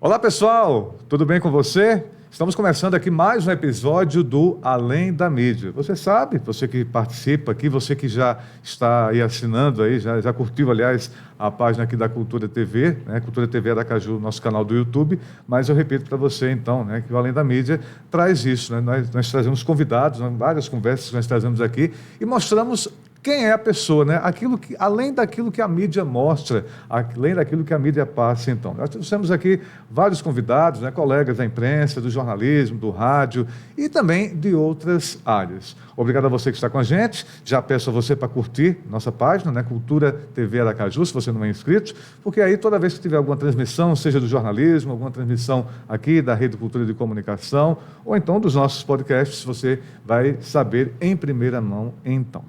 Olá pessoal, tudo bem com você? Estamos começando aqui mais um episódio do Além da Mídia. Você sabe, você que participa aqui, você que já está aí assinando, aí, já curtiu, aliás, a página aqui da Cultura TV, né? Cultura TV Aracaju, nosso canal do YouTube, mas eu repito para você então, né, que o Além da Mídia traz isso, né? Nós trazemos convidados, várias conversas que nós trazemos aqui e mostramos quem é a pessoa, né? Além daquilo que a mídia mostra, além daquilo que a mídia passa, então. Nós temos aqui vários convidados, né? Colegas da imprensa, do jornalismo, do rádio e também de outras áreas. Obrigado a você que está com a gente. Já peço a você para curtir nossa página, né? Cultura TV Aracaju, se você não é inscrito, porque aí toda vez que tiver alguma transmissão, seja do jornalismo, alguma transmissão aqui da Rede Cultura de Comunicação, ou então dos nossos podcasts, você vai saber em primeira mão, então.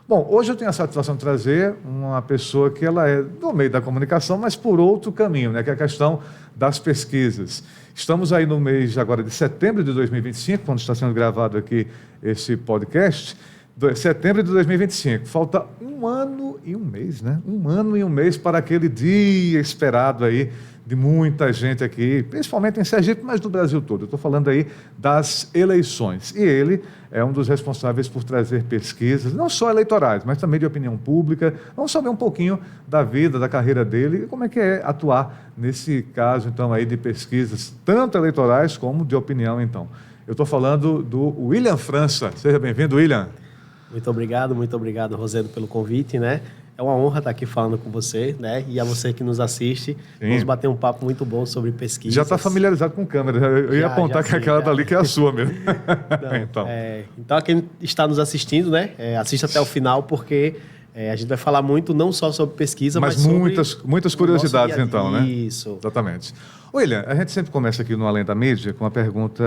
Bom, hoje eu tenho a satisfação de trazer uma pessoa que ela é do meio da comunicação, mas por outro caminho, né, que é a questão das pesquisas. Estamos aí no mês agora de setembro de 2025, quando está sendo gravado aqui esse podcast, setembro de 2025. Falta um ano e um mês, né? Um ano e um mês para aquele dia esperado aí de muita gente aqui, principalmente em Sergipe, mas no Brasil todo. Eu estou falando aí das eleições. E ele é um dos responsáveis por trazer pesquisas, não só eleitorais, mas também de opinião pública. Vamos saber um pouquinho da vida, da carreira dele e como é que é atuar nesse caso, então, aí de pesquisas, tanto eleitorais como de opinião, então. Eu estou falando do William França. Seja bem-vindo, William. Muito obrigado, Rosendo, pelo convite, né? É uma honra estar aqui falando com você, né? E a você que nos assiste. Sim. Vamos bater um papo muito bom sobre pesquisa. Já está familiarizado com câmera. Eu ia apontar que aquela dali que é a sua mesmo. Não, então, quem está nos assistindo, né? Assista até o final, porque a gente vai falar muito, não só sobre pesquisa, mas sobre muitas curiosidades, então, né? Isso. Exatamente. William, a gente sempre começa aqui no Além da Mídia com uma pergunta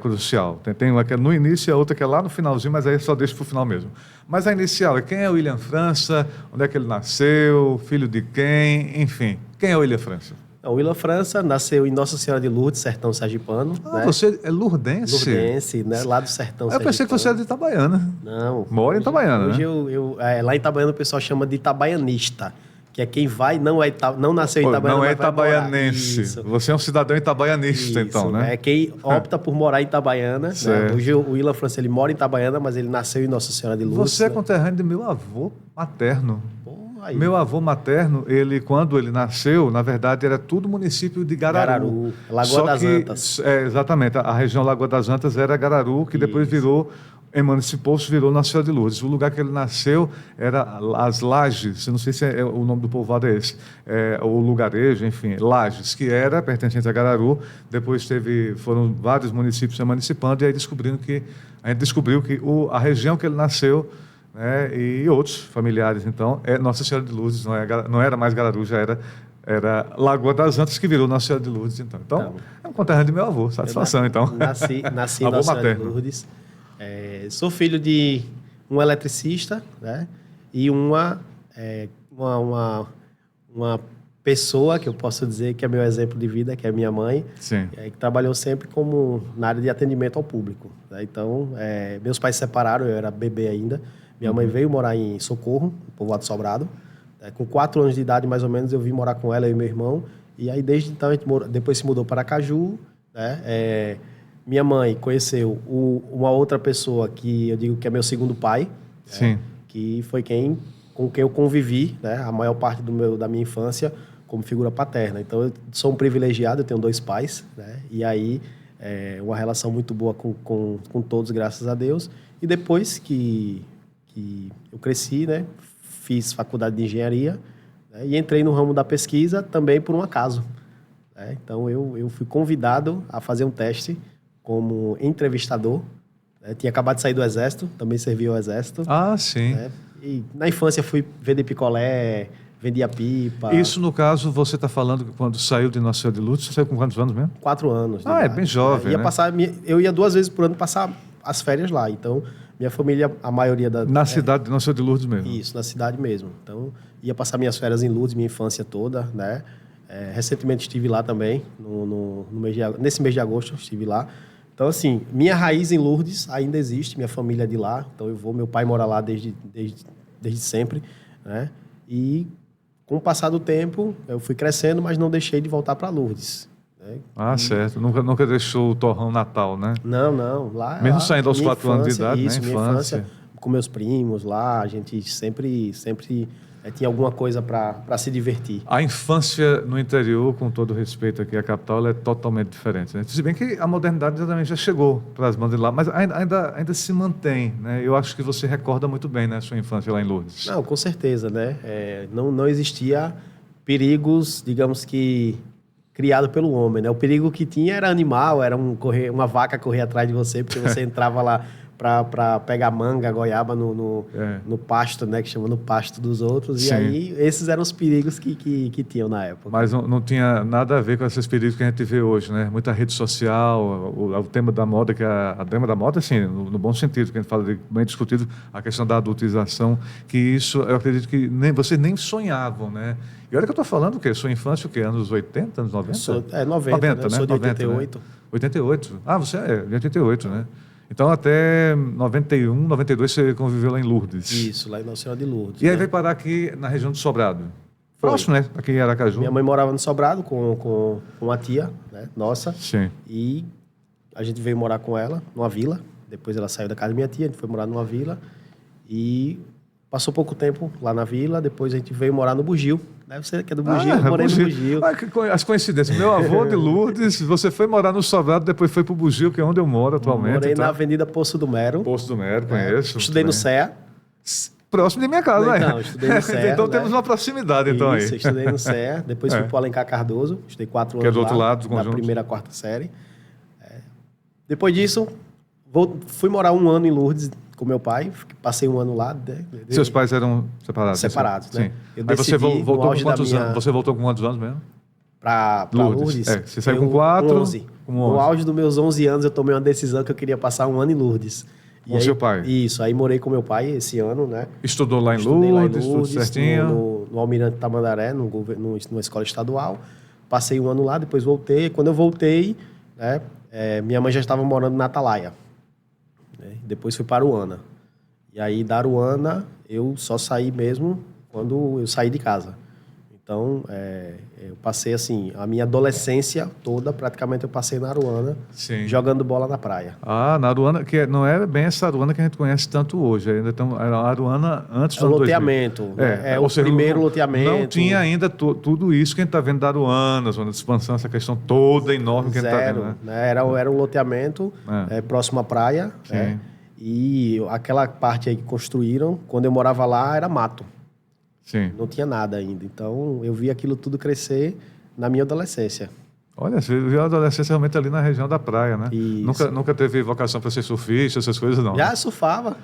crucial. Tem uma que é no início e a outra que é lá no finalzinho, mas aí só deixo para o final mesmo. Mas a inicial é quem é o William França, onde é que ele nasceu, filho de quem, enfim. Quem é o William França? O William França nasceu em Nossa Senhora de Lourdes, sertão sergipano. Né? Você é lourdense? Lourdense, né? Lá do sertão sergipano. Eu pensei que você era de Itabaiana. Não. Mora em Itabaiana, hoje né? Lá em Itabaiana o pessoal chama de itabaianista, que é quem vai, não nasceu em Itabaiana, não é itabaianense. Você é um cidadão itabaianista, então, né? É quem opta por morar em Itabaiana. Né? Hoje o William França, ele mora em Itabaiana, mas ele nasceu em Nossa Senhora de Lourdes. Você é conterrâneo de meu avô materno. Aí. Meu avô materno, quando ele nasceu, na verdade, era tudo município de Gararu. Lagoa das Antas. Exatamente, a região Lagoa das Antas era Gararu, que depois emancipou-se, virou Nossa Senhora de Lourdes. O lugar que ele nasceu era as Lages, eu não sei se o nome do povoado é esse, o lugarejo, enfim, Lages, que era pertencente a Gararu. Depois foram vários municípios se emancipando, e aí a gente descobriu que a região que ele nasceu, né, e outros familiares, então, é Nossa Senhora de Lourdes, não era mais Gararu, já era Lagoa das Antas, que virou Nossa Senhora de Lourdes, então. Então, é um conterrâneo de meu avô, satisfação, então. Nasci em Nossa Senhora de Lourdes. Sou filho de um eletricista, né, e uma pessoa que eu posso dizer que é meu exemplo de vida, que é minha mãe. Sim. Que trabalhou sempre na área de atendimento ao público. Né? Então, meus pais se separaram, eu era bebê ainda. Minha mãe veio morar em Socorro, no povoado Sobrado. Com 4 anos de idade, mais ou menos, eu vim morar com ela e meu irmão. E aí, desde então, a gente depois se mudou para Aracaju. Né? Minha mãe conheceu uma outra pessoa que eu digo que é meu segundo pai. Sim. Que foi com quem eu convivi, né? A maior parte da minha infância como figura paterna. Então, eu sou um privilegiado, eu tenho 2 pais. Né? E aí, uma relação muito boa com todos, graças a Deus. E depois que eu cresci, né, fiz faculdade de engenharia, né, e entrei no ramo da pesquisa também por um acaso. Né? Então, eu fui convidado a fazer um teste como entrevistador. Né? Tinha acabado de sair do Exército, também servi ao Exército. Ah, sim. Né? E na infância fui vender picolé, vendia pipa. Isso, no caso, você está falando que quando saiu de Nossa Senhora de Lourdes, você saiu com quantos anos mesmo? 4 anos. É bem jovem, né? Eu ia 2 vezes por ano passar as férias lá. Então, minha família, a maioria Na cidade de Nossa Senhora de Lourdes mesmo? Isso, na cidade mesmo. Então, ia passar minhas férias em Lourdes, minha infância toda, né? Recentemente estive lá também, nesse mês de agosto estive lá. Então, assim, minha raiz em Lourdes ainda existe, minha família é de lá. Então, meu pai mora lá desde sempre, né? E com o passar do tempo, eu fui crescendo, mas não deixei de voltar para Lourdes. né? Ah, certo. Nunca deixou o torrão natal, né? Não, lá... Mesmo lá, saindo aos minha 4 anos de infância, idade, isso, né? minha infância, com meus primos lá, a gente sempre tinha alguma coisa para se divertir. A infância no interior, com todo respeito aqui à capital, ela é totalmente diferente, né? Se bem que a modernidade também já chegou para as mãos de lá, mas ainda se mantém, né? Eu acho que você recorda muito bem, né, a sua infância lá em Lourdes. Não, com certeza, né? Não existia perigos, digamos que, criado pelo homem, né? O perigo que tinha era animal, era uma vaca correr atrás de você, porque você entrava lá para pegar manga, goiaba no pasto, né? Que chama no pasto dos outros. Sim. E aí, esses eram os perigos que tinham na época. Mas não tinha nada a ver com esses perigos que a gente vê hoje, né? Muita rede social, o tema da moda, que é a tema da moda, assim, no bom sentido, que a gente fala de bem discutido, a questão da adultização, que isso, eu acredito que vocês nem sonhavam, né? E olha que eu estou falando, o quê? Sua infância, o quê? Anos 80, anos 90? 90, 90, né? Eu sou de 90, 88. Né? 88. Ah, você é de 88, né? Então, até 91, 92, você conviveu lá em Lourdes. Isso, lá em Nossa Senhora de Lourdes. E aí né? veio parar aqui na região do Sobrado. Foi. Próximo, né? Aqui em Aracaju. Minha mãe morava no Sobrado com uma tia, né? Nossa. Sim. E a gente veio morar com ela numa vila. Depois ela saiu da casa da minha tia, a gente foi morar numa vila. E passou pouco tempo lá na vila. Depois a gente veio morar no Bugio. Né? Você que é do Bugio, eu morei no Bugio. As coincidências. Meu avô de Lourdes, você foi morar no Sobrado, depois foi para o Bugio, que é onde eu moro atualmente. Morei então. na Avenida Poço do Mero. Poço do Mero, conheço. Estudei no CEA. Próximo de minha casa, né? Então, estudei no CEA. Então né? temos uma proximidade, então, Isso, aí. estudei no CEA. Depois fui para o Alencar Cardoso. Estudei 4 anos que é do lá, outro lado do da conjunto. primeira à quarta série. Depois disso, fui morar 1 ano em Lourdes com meu pai. Passei 1 ano lá. Seus pais eram separados? Separados, né? Sim. Eu Aí você decidi, voltou no com auge da quantos minha- anos? Você voltou com quantos anos mesmo? Para Lourdes. Você saiu com eu- 4? 11. Com No 11. auge dos meus 11 anos, eu tomei uma decisão que eu queria passar 1 ano em Lourdes. Com seu pai? Isso. Aí morei com meu pai esse ano, né? Estudou lá em Estudei lá em Lourdes, tudo Lourdes, certinho? no Almirante Tamandaré, numa escola estadual. Passei 1 ano lá, depois voltei. Quando eu voltei, né, minha mãe já estava morando na Atalaia. Né? Depois fui para Aruana. E aí, da Aruana, eu só saí mesmo quando eu saí de casa. Então, eu passei, assim, a minha adolescência toda, praticamente eu passei na Aruana, Sim. jogando bola na praia. Ah, na Aruana, que não é bem essa Aruana que a gente conhece tanto hoje. Ainda era a Aruana antes do É o ano 2000. loteamento. Né? ou o seja, primeiro não loteamento. Não tinha ainda tudo isso que a gente está vendo da Aruana, zona de expansão, essa questão toda enorme que a gente está Zero, vendo. né? Era um loteamento próximo à praia. Né? E aquela parte aí que construíram, quando eu morava lá, era mato. Sim. Não tinha nada ainda. Então, eu vi aquilo tudo crescer na minha adolescência. Olha, você viu a adolescência realmente ali na região da praia, né? Isso. Nunca teve vocação para ser surfista, essas coisas, não? Já surfava.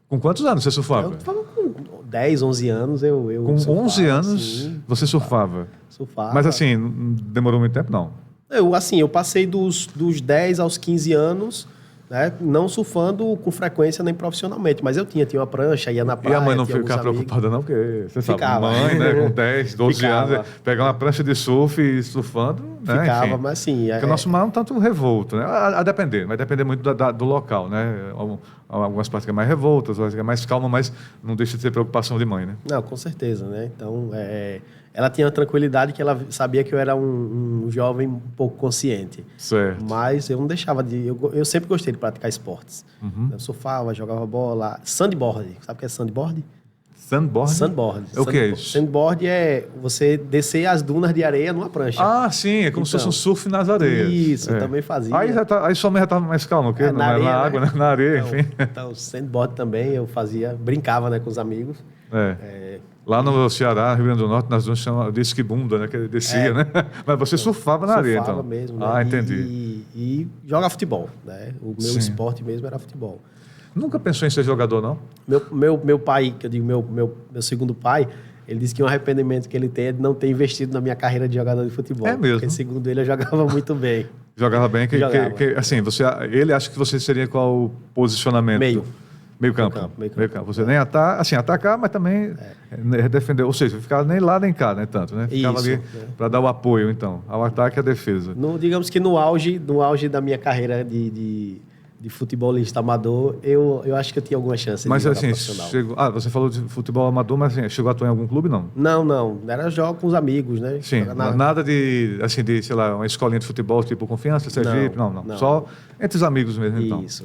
Com quantos anos você surfava? Eu tava com 10, 11 anos. Eu Com surfava, 11 anos sim, você surfava? surfava. Mas assim, não demorou muito tempo, não? Eu passei dos 10 aos 15 anos, né, não surfando com frequência nem profissionalmente, mas eu tinha uma prancha, ia na praia. E a mãe não tinha alguns ficava amigos. preocupada, não? Porque você sabe, Ficava. mãe, né, com 10, 12 Ficava. anos, pegar uma prancha de surf e surfando, né? Ficava, enfim. mas assim... Porque o nosso mar é um tanto revolto, né? A depender, vai depender muito do local, né? Algumas partes que é mais revoltas, outras que é mais calma, mas não deixa de ser preocupação de mãe, né? Não, com certeza, né? Então, ela tinha a tranquilidade que ela sabia que eu era um jovem um pouco consciente. Certo. Mas eu não deixava de... Eu sempre gostei de praticar esportes. Eu surfava, jogava bola. Sandboard. Sabe o que é sandboard? Sandboard? Sandboard. O que é isso? Sandboard é você descer as dunas de areia numa prancha. Ah, sim, é como se fosse um surf nas areias. Isso, eu É. também fazia. Aí sua mãe já estava mais calma, o quê? Na areia, na água, né? né? Na areia, Então, enfim. então, sandboard também eu fazia, brincava, né, com os amigos. Lá no Ceará, Rio Grande do Norte, nós duas chamamos de esquibunda, né? Que ele descia, né? Mas você surfava na areia, então. Surfava mesmo, né? Ah, entendi. E joga futebol, né? O meu Sim. esporte mesmo era futebol. Nunca pensou em ser jogador, não? Meu pai, que eu digo meu segundo pai, ele disse que um arrependimento que ele tem é de não ter investido na minha carreira de jogador de futebol. É mesmo? Porque, segundo ele, eu jogava muito bem. Jogava bem? Jogava. Assim, ele acha que você seria qual o posicionamento? Meio campo. Meio campo. Você nem atacar, mas também defender. Ou seja, ficava nem lá nem cá, né? Tanto, né? Ficava Isso, ali né? para dar o apoio, então, ao ataque e à defesa. Digamos que no auge da minha carreira de futebolista amador, eu acho que eu tinha alguma chance Mas de jogar assim, profissional. você falou de futebol amador, mas assim, chegou a atuar em algum clube, não? Não. Era jogo com os amigos, né? Sim, nada de, assim, de, sei lá, uma escolinha de futebol, tipo Confiança, Sergipe, não. Só entre os amigos mesmo, então. Isso.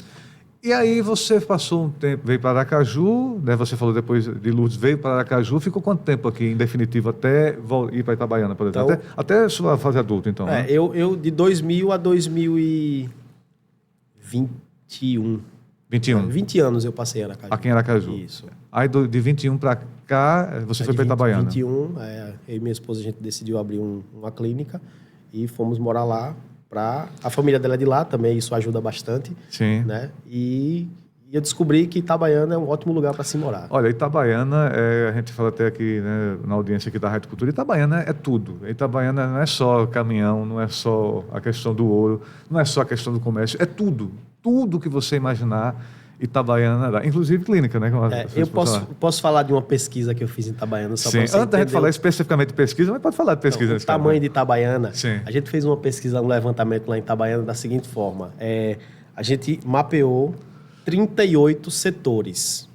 E aí você passou um tempo, veio para Aracaju, né? Você falou depois de Lourdes, veio para Aracaju, ficou quanto tempo aqui, em definitivo, até ir para Itabaiana, por exemplo? Então, até sua fase adulta, então, né? eu de 2000 a 2021. 21. 20 anos eu passei em Aracaju. Aqui em Aracaju. Isso. Aí de 21 para cá, você foi para Itabaiana. 21, eu e minha esposa, a gente decidiu abrir uma clínica e fomos morar lá. A família dela é de lá também, isso ajuda bastante. Sim. Né? E eu descobri que Itabaiana é um ótimo lugar para se morar. Olha, Itabaiana, a gente fala até aqui, né, na audiência aqui da Rádio Cultura, Itabaiana é tudo. Itabaiana não é só caminhão, não é só a questão do ouro, não é só a questão do comércio, é tudo. Tudo que você imaginar, Itabaiana dá. Inclusive clínica, né? Eu posso falar de uma pesquisa que eu fiz em Itabaiana. Só Sim, antes da gente falar especificamente de pesquisa, mas pode falar de pesquisa. Então, o tamanho de Itabaiana, Sim. A gente fez uma pesquisa, um levantamento lá em Itabaiana da seguinte forma. A gente mapeou 38 setores,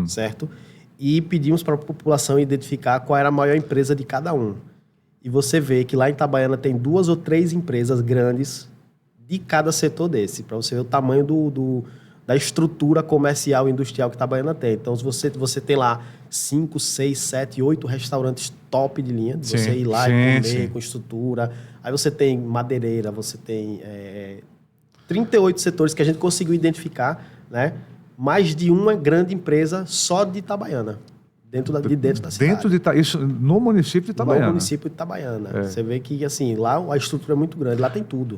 certo? E pedimos para a população identificar qual era a maior empresa de cada um. E você vê que lá em Itabaiana tem 2 ou 3 empresas grandes de cada setor desse, para você ver o tamanho da estrutura comercial e industrial que Itabaiana tem. Então, se você tem lá 5, 6, 7, 8 restaurantes top de linha, de você ir lá e comer com estrutura. Aí você tem madeireira, você tem 38 setores que a gente conseguiu identificar, né? Mais de uma grande empresa só de Itabaiana. Dentro da cidade. Isso no município de Itabaiana. No município de Itabaiana. Você vê que, assim, lá a estrutura é muito grande, lá tem tudo.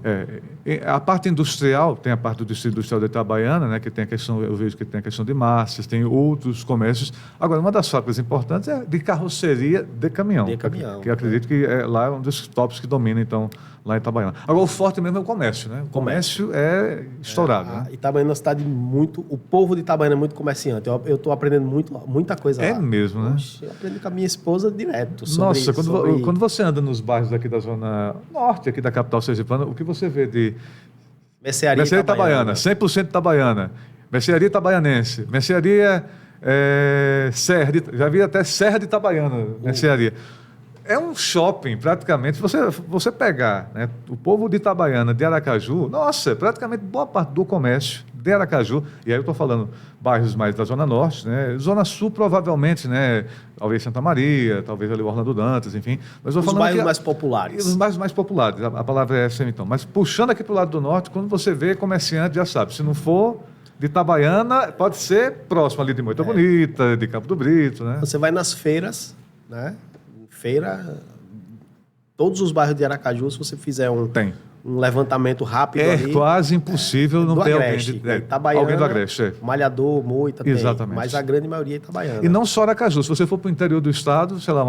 A parte industrial, tem a parte do distrito industrial de Itabaiana, né, que tem a questão, eu vejo que tem a questão de massas, tem outros comércios. Agora, uma das fábricas importantes é de carroceria de caminhão. Que eu acredito que lá é um dos tops que domina, então, lá em Itabaiana. Agora, o forte mesmo é o comércio, né? O comércio é estourado. Né? Itabaiana é uma cidade muito... O povo de Itabaiana é muito comerciante. Eu estou aprendendo muita coisa lá. É mesmo, né? Eu aprendi com a minha esposa direto. Nossa, quando você anda nos bairros aqui da zona norte, aqui da capital sergipana, o que você vê de... Mercearia Itabaiana, 100% Itabaiana. Mercearia itabaianense. Mercearia Serra, já vi até Serra de Itabaiana, mercearia. É um shopping, praticamente. Se você pegar, né, o povo de Itabaiana, de Aracaju, nossa, praticamente boa parte do comércio de Aracaju, e aí eu estou falando bairros mais da Zona Norte, né, Zona Sul provavelmente, né, talvez Santa Maria, talvez ali o Orlando Dantas, enfim. Mas os bairros mais populares. Os bairros mais populares, a palavra é essa então. Mas puxando aqui para o lado do Norte, quando você vê comerciante, já sabe, se não for de Itabaiana, pode ser próximo ali de Moita Bonita, de Campo do Brito, né? Você vai nas feiras, né? Todos os bairros de Aracaju, se você fizer um levantamento rápido ali... É quase impossível não ter alguém do Agreste. Malhador, Moita, exatamente. Mas a grande maioria é Itabaiana. E não só Aracaju, se você for para o interior do estado, sei lá,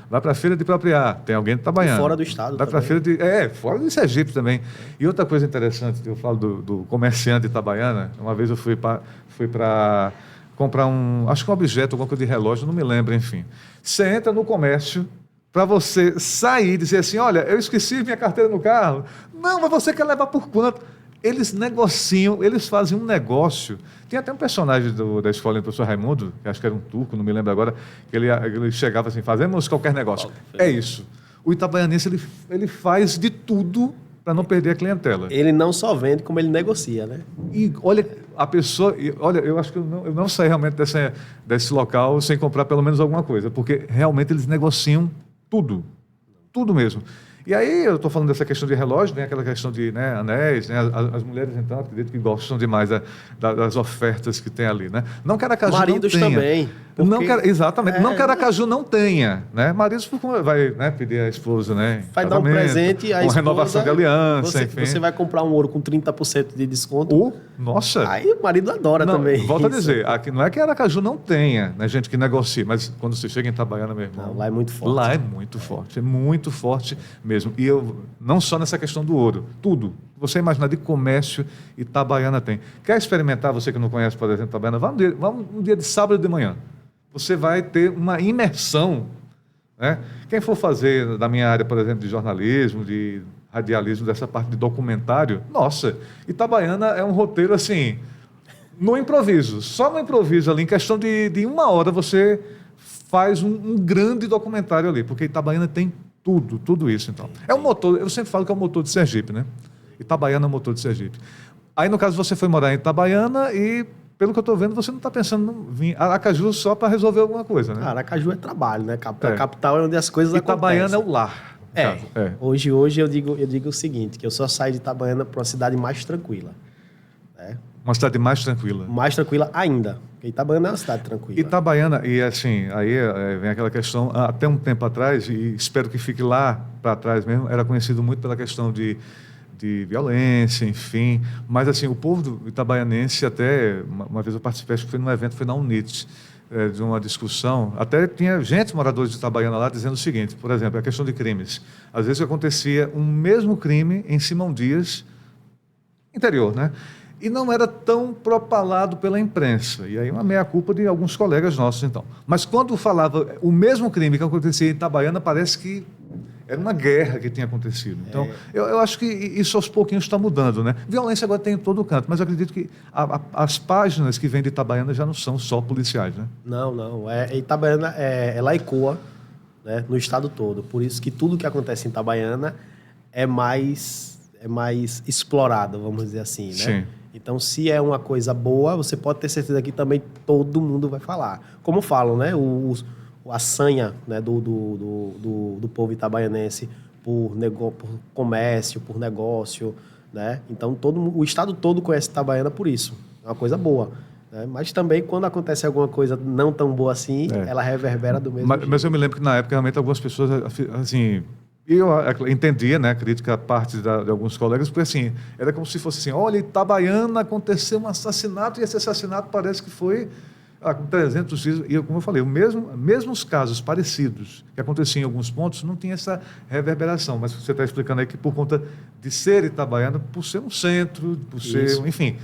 vai para a feira de Propriá, tem alguém de Itabaiana. E fora do estado vai também. Vai para a feira fora de Sergipe também. E outra coisa interessante, eu falo do comerciante de Itabaiana, uma vez eu fui para comprar acho que um objeto, alguma coisa de relógio, não me lembro, enfim. Você entra no comércio, para você sair e dizer assim, olha, eu esqueci minha carteira no carro. Não, mas você quer levar por quanto? Eles negociam, eles fazem um negócio. Tem até um personagem da escola do professor Raimundo, que acho que era um turco, não me lembro agora, que ele chegava assim, fazemos qualquer negócio. É isso. O itabaianense, ele faz de tudo para não perder a clientela. Ele não só vende, como ele negocia, né? E olha, a pessoa... Olha, eu acho que eu não saí realmente desse local sem comprar pelo menos alguma coisa, porque realmente eles negociam tudo. Tudo mesmo. E aí eu estou falando dessa questão de relógio, né, aquela questão de anéis, né, as mulheres, então, acredito que gostam demais das ofertas que tem ali. Né? Não que Aracaju maridos não tenha. Também. Exatamente. Não que Aracaju não tenha. Né? Maridos vai pedir a esposa, né? Vai dar um presente à esposa. Uma renovação de aliança, enfim. Você vai comprar um ouro com 30% de desconto. Nossa! Aí o marido adora também. Volto a dizer, aqui, não é que Aracaju não tenha, né, gente que negocia, mas quando você chega em Itabaiana, meu irmão... Não, lá é muito forte. Lá é muito forte mesmo. E não só nessa questão do ouro, tudo. Você imaginar de comércio, Itabaiana tem. Quer experimentar, você que não conhece, por exemplo, Itabaiana, vamos um dia de sábado de manhã. Você vai ter uma imersão. Né? Quem for fazer da minha área, por exemplo, de jornalismo, de radialismo, dessa parte de documentário, nossa, Itabaiana é um roteiro assim, no improviso. Só no improviso ali, em questão de 1 hora, você faz um grande documentário ali, porque Itabaiana tem tudo isso, então. É um motor, eu sempre falo que é um motor de Sergipe, né? Itabaiana é um motor de Sergipe. Aí, no caso, você foi morar em Itabaiana e, pelo que eu estou vendo, você não está pensando em vir a Aracaju só para resolver alguma coisa, né? Aracaju é trabalho, né? A capital é onde as coisas Itabaiana acontecem. é o lar. Hoje eu digo o seguinte, que eu só saio de Itabaiana para uma cidade mais tranquila. Né? Uma cidade mais tranquila. Mais tranquila ainda. Porque Itabaiana é uma cidade tranquila. Itabaiana, e assim, aí vem aquela questão, até um tempo atrás, e espero que fique lá para trás mesmo, era conhecido muito pela questão de violência, enfim. Mas, assim, o povo do itabaianense, até, uma vez eu participei, acho que foi num evento, foi na UNIT, de uma discussão, até tinha gente, moradores de Itabaiana lá, dizendo o seguinte, por exemplo, a questão de crimes. Às vezes acontecia um mesmo crime em Simão Dias, interior, né? E não era tão propalado pela imprensa. E aí uma meia-culpa de alguns colegas nossos, então. Mas quando falava o mesmo crime que acontecia em Itabaiana, parece que era uma guerra que tinha acontecido. Então, eu acho que isso aos pouquinhos está mudando, né? Violência agora tem em todo canto, mas eu acredito que as páginas que vêm de Itabaiana já não são só policiais, né? Não. Itabaiana, ela ecoa, né, no estado todo. Por isso que tudo que acontece em Itabaiana é mais explorado, vamos dizer assim, né? Sim. Então, se é uma coisa boa, você pode ter certeza que também todo mundo vai falar. Como falam, né? A sanha, né, do povo itabaianense por comércio, por negócio, né? Então, o estado todo conhece Itabaiana por isso. É uma coisa boa. Né? Mas também, quando acontece alguma coisa não tão boa assim, ela reverbera do mesmo jeito. Mas eu me lembro que, na época, realmente, algumas pessoas, assim... Eu entendia, né, a crítica a parte de alguns colegas, porque assim, era como se fosse assim, olha, Itabaiana aconteceu um assassinato e esse assassinato parece que foi com 300 dias. E como eu falei, mesmos casos parecidos que aconteciam em alguns pontos, não tinha essa reverberação. Mas você está explicando aí que por conta de ser Itabaiana, por ser um centro, por ser, enfim,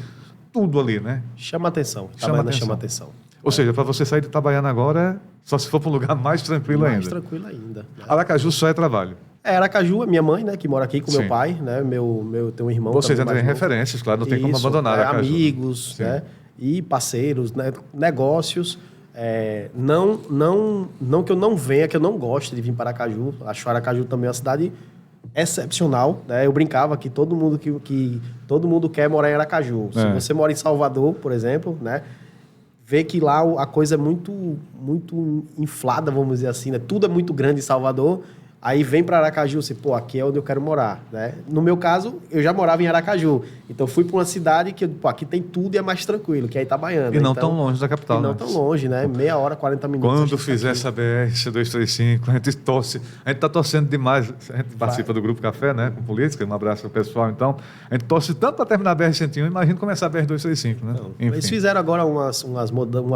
tudo ali, né? Chama atenção. Itabaiana chama atenção. Ou seja, para você sair de Itabaiana agora, só se for para um lugar mais tranquilo ainda. Mais tranquilo ainda. Né? Aracaju só é trabalho. Aracaju, a minha mãe, né, que mora aqui com meu pai, né, tem um irmão. Vocês ainda têm referências, claro, não tem como abandonar Aracaju. Amigos, né, e parceiros, né, negócios. Não que eu não venha, que eu não gosto de vir para Aracaju. Acho Aracaju também uma cidade excepcional, né? Eu brincava que todo mundo quer morar em Aracaju. Se você mora em Salvador, por exemplo, né, vê que lá a coisa é muito inflada, vamos dizer assim, né? Tudo é muito grande em Salvador. Aí vem para Aracaju, assim, aqui é onde eu quero morar, né? No meu caso, eu já morava em Aracaju. Então, fui para uma cidade que, aqui tem tudo e é mais tranquilo, que é Itabaiana. E não tão longe da capital, e não tão longe, né? Meia hora, 40 minutos. Quando fizer essa BR-C235, a gente torce. A gente está torcendo demais. A gente participa do Grupo Café, né? Com política. Um abraço para o pessoal, então. A gente torce tanto para terminar a BR-101, imagina começar a BR-235, né? Eles fizeram agora umas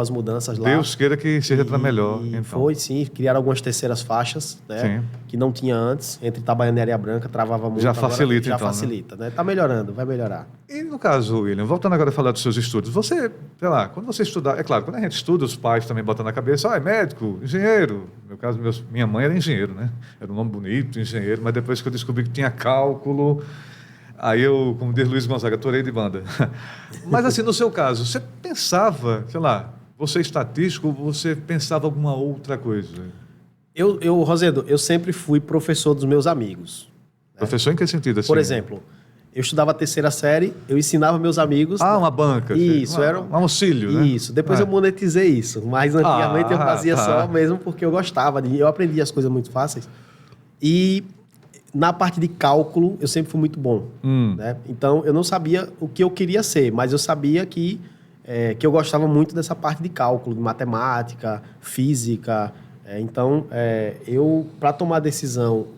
mudanças lá. Deus queira que seja para melhor. Então. Foi, sim. Criaram algumas terceiras faixas, né? Sim. Que não tinha antes, entre Itabaiana e Areia Branca, travava muito. Já facilita, já então. Já facilita, né? Tá melhorando, vai melhorar. E no caso, William, voltando agora a falar dos seus estudos, você, sei lá, quando você estudar, é claro, quando a gente estuda, os pais também botam na cabeça, é médico, engenheiro. No meu caso, minha mãe era engenheiro, né? Era um nome bonito, engenheiro, mas depois que eu descobri que tinha cálculo, aí eu, como diz Luiz Gonzaga, torei de banda. Mas assim, no seu caso, você pensava, sei lá, você é estatístico, você pensava alguma outra coisa? Rosedo, eu sempre fui professor dos meus amigos. Né? Professor em que sentido? Assim? Por exemplo, eu estudava a terceira série, eu ensinava meus amigos... uma banca. Isso, era um auxílio, né? Isso, depois eu monetizei isso, mas antigamente eu fazia só mesmo porque eu gostava, eu aprendi as coisas muito fáceis. E na parte de cálculo, eu sempre fui muito bom. Né? Então, eu não sabia o que eu queria ser, mas eu sabia que eu gostava muito dessa parte de cálculo, de matemática, física... Então, eu, para tomar a decisão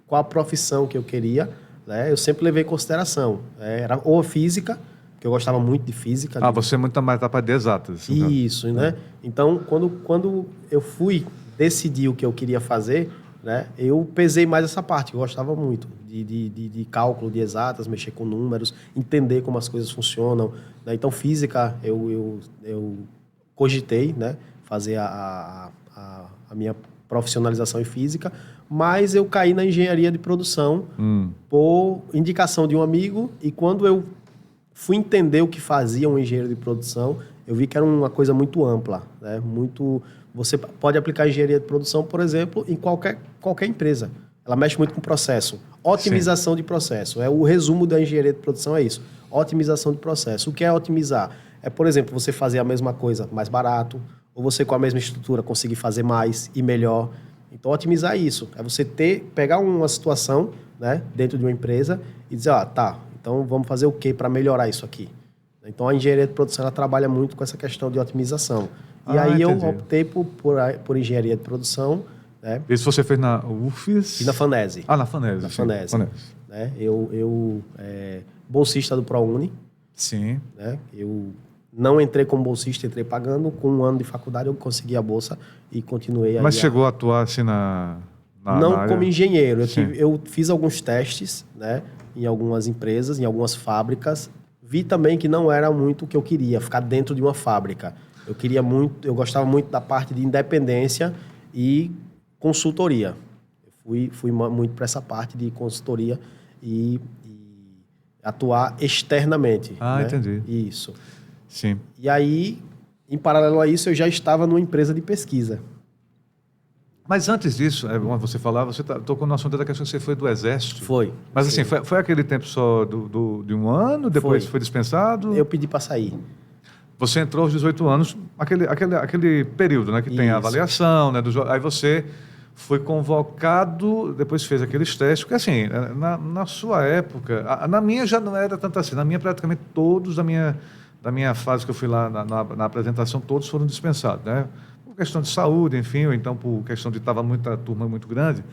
qual a profissão que eu queria, né, eu sempre levei em consideração. Era ou a física, que eu gostava muito de física. Você é muito mais da parte de exatas. Isso, né? Então, quando eu fui decidir o que eu queria fazer, né, eu pesei mais essa parte, eu gostava muito de cálculo, de exatas, mexer com números, entender como as coisas funcionam. Né? Então, física, eu cogitei, né, fazer a minha profissionalização em física, mas eu caí na engenharia de produção por indicação de um amigo, e quando eu fui entender o que fazia um engenheiro de produção, eu vi que era uma coisa muito ampla, né? Você pode aplicar engenharia de produção, por exemplo, em qualquer empresa. Ela mexe muito com processo. Otimização de processo. O resumo da engenharia de produção é isso. Otimização de processo. O que é otimizar? É, por exemplo, você fazer a mesma coisa mais barato, ou você com a mesma estrutura conseguir fazer mais e melhor. Então, otimizar isso. É você pegar uma situação, né, dentro de uma empresa e dizer, então vamos fazer o quê para melhorar isso aqui? Então, a engenharia de produção ela trabalha muito com essa questão de otimização. E aí entendi. eu optei por engenharia de produção. Né? Isso você fez na UFES? E na FANESE. Na FANESE. Na FANESE. Né? Eu bolsista do ProUni. Sim. Né? Eu não entrei como bolsista, entrei pagando. Com 1 ano de faculdade eu consegui a bolsa e continuei aí. Mas chegou a atuar assim não na como área? engenheiro. Eu fiz alguns testes, né, em algumas empresas, em algumas fábricas. Vi também que não era muito o que eu queria, ficar dentro de uma fábrica. Eu gostava muito da parte de independência e consultoria. Eu fui muito para essa parte de consultoria e atuar externamente. Né? Entendi. Isso. Sim. E aí, em paralelo a isso, eu já estava numa empresa de pesquisa. Mas antes disso, você falar, você tocou no assunto da questão que você foi do Exército. Foi. Mas assim, foi aquele tempo só de 1 ano, depois foi dispensado? Eu pedi para sair. Você entrou aos 18 anos, aquele período, né, que tem a avaliação, né, aí você foi convocado, depois fez aqueles testes, porque assim, na sua época, na minha já não era tanto assim, na minha praticamente todos da minha fase que eu fui lá na apresentação, todos foram dispensados, né? Por questão de saúde, enfim, ou então por questão de estava muita turma muito grande.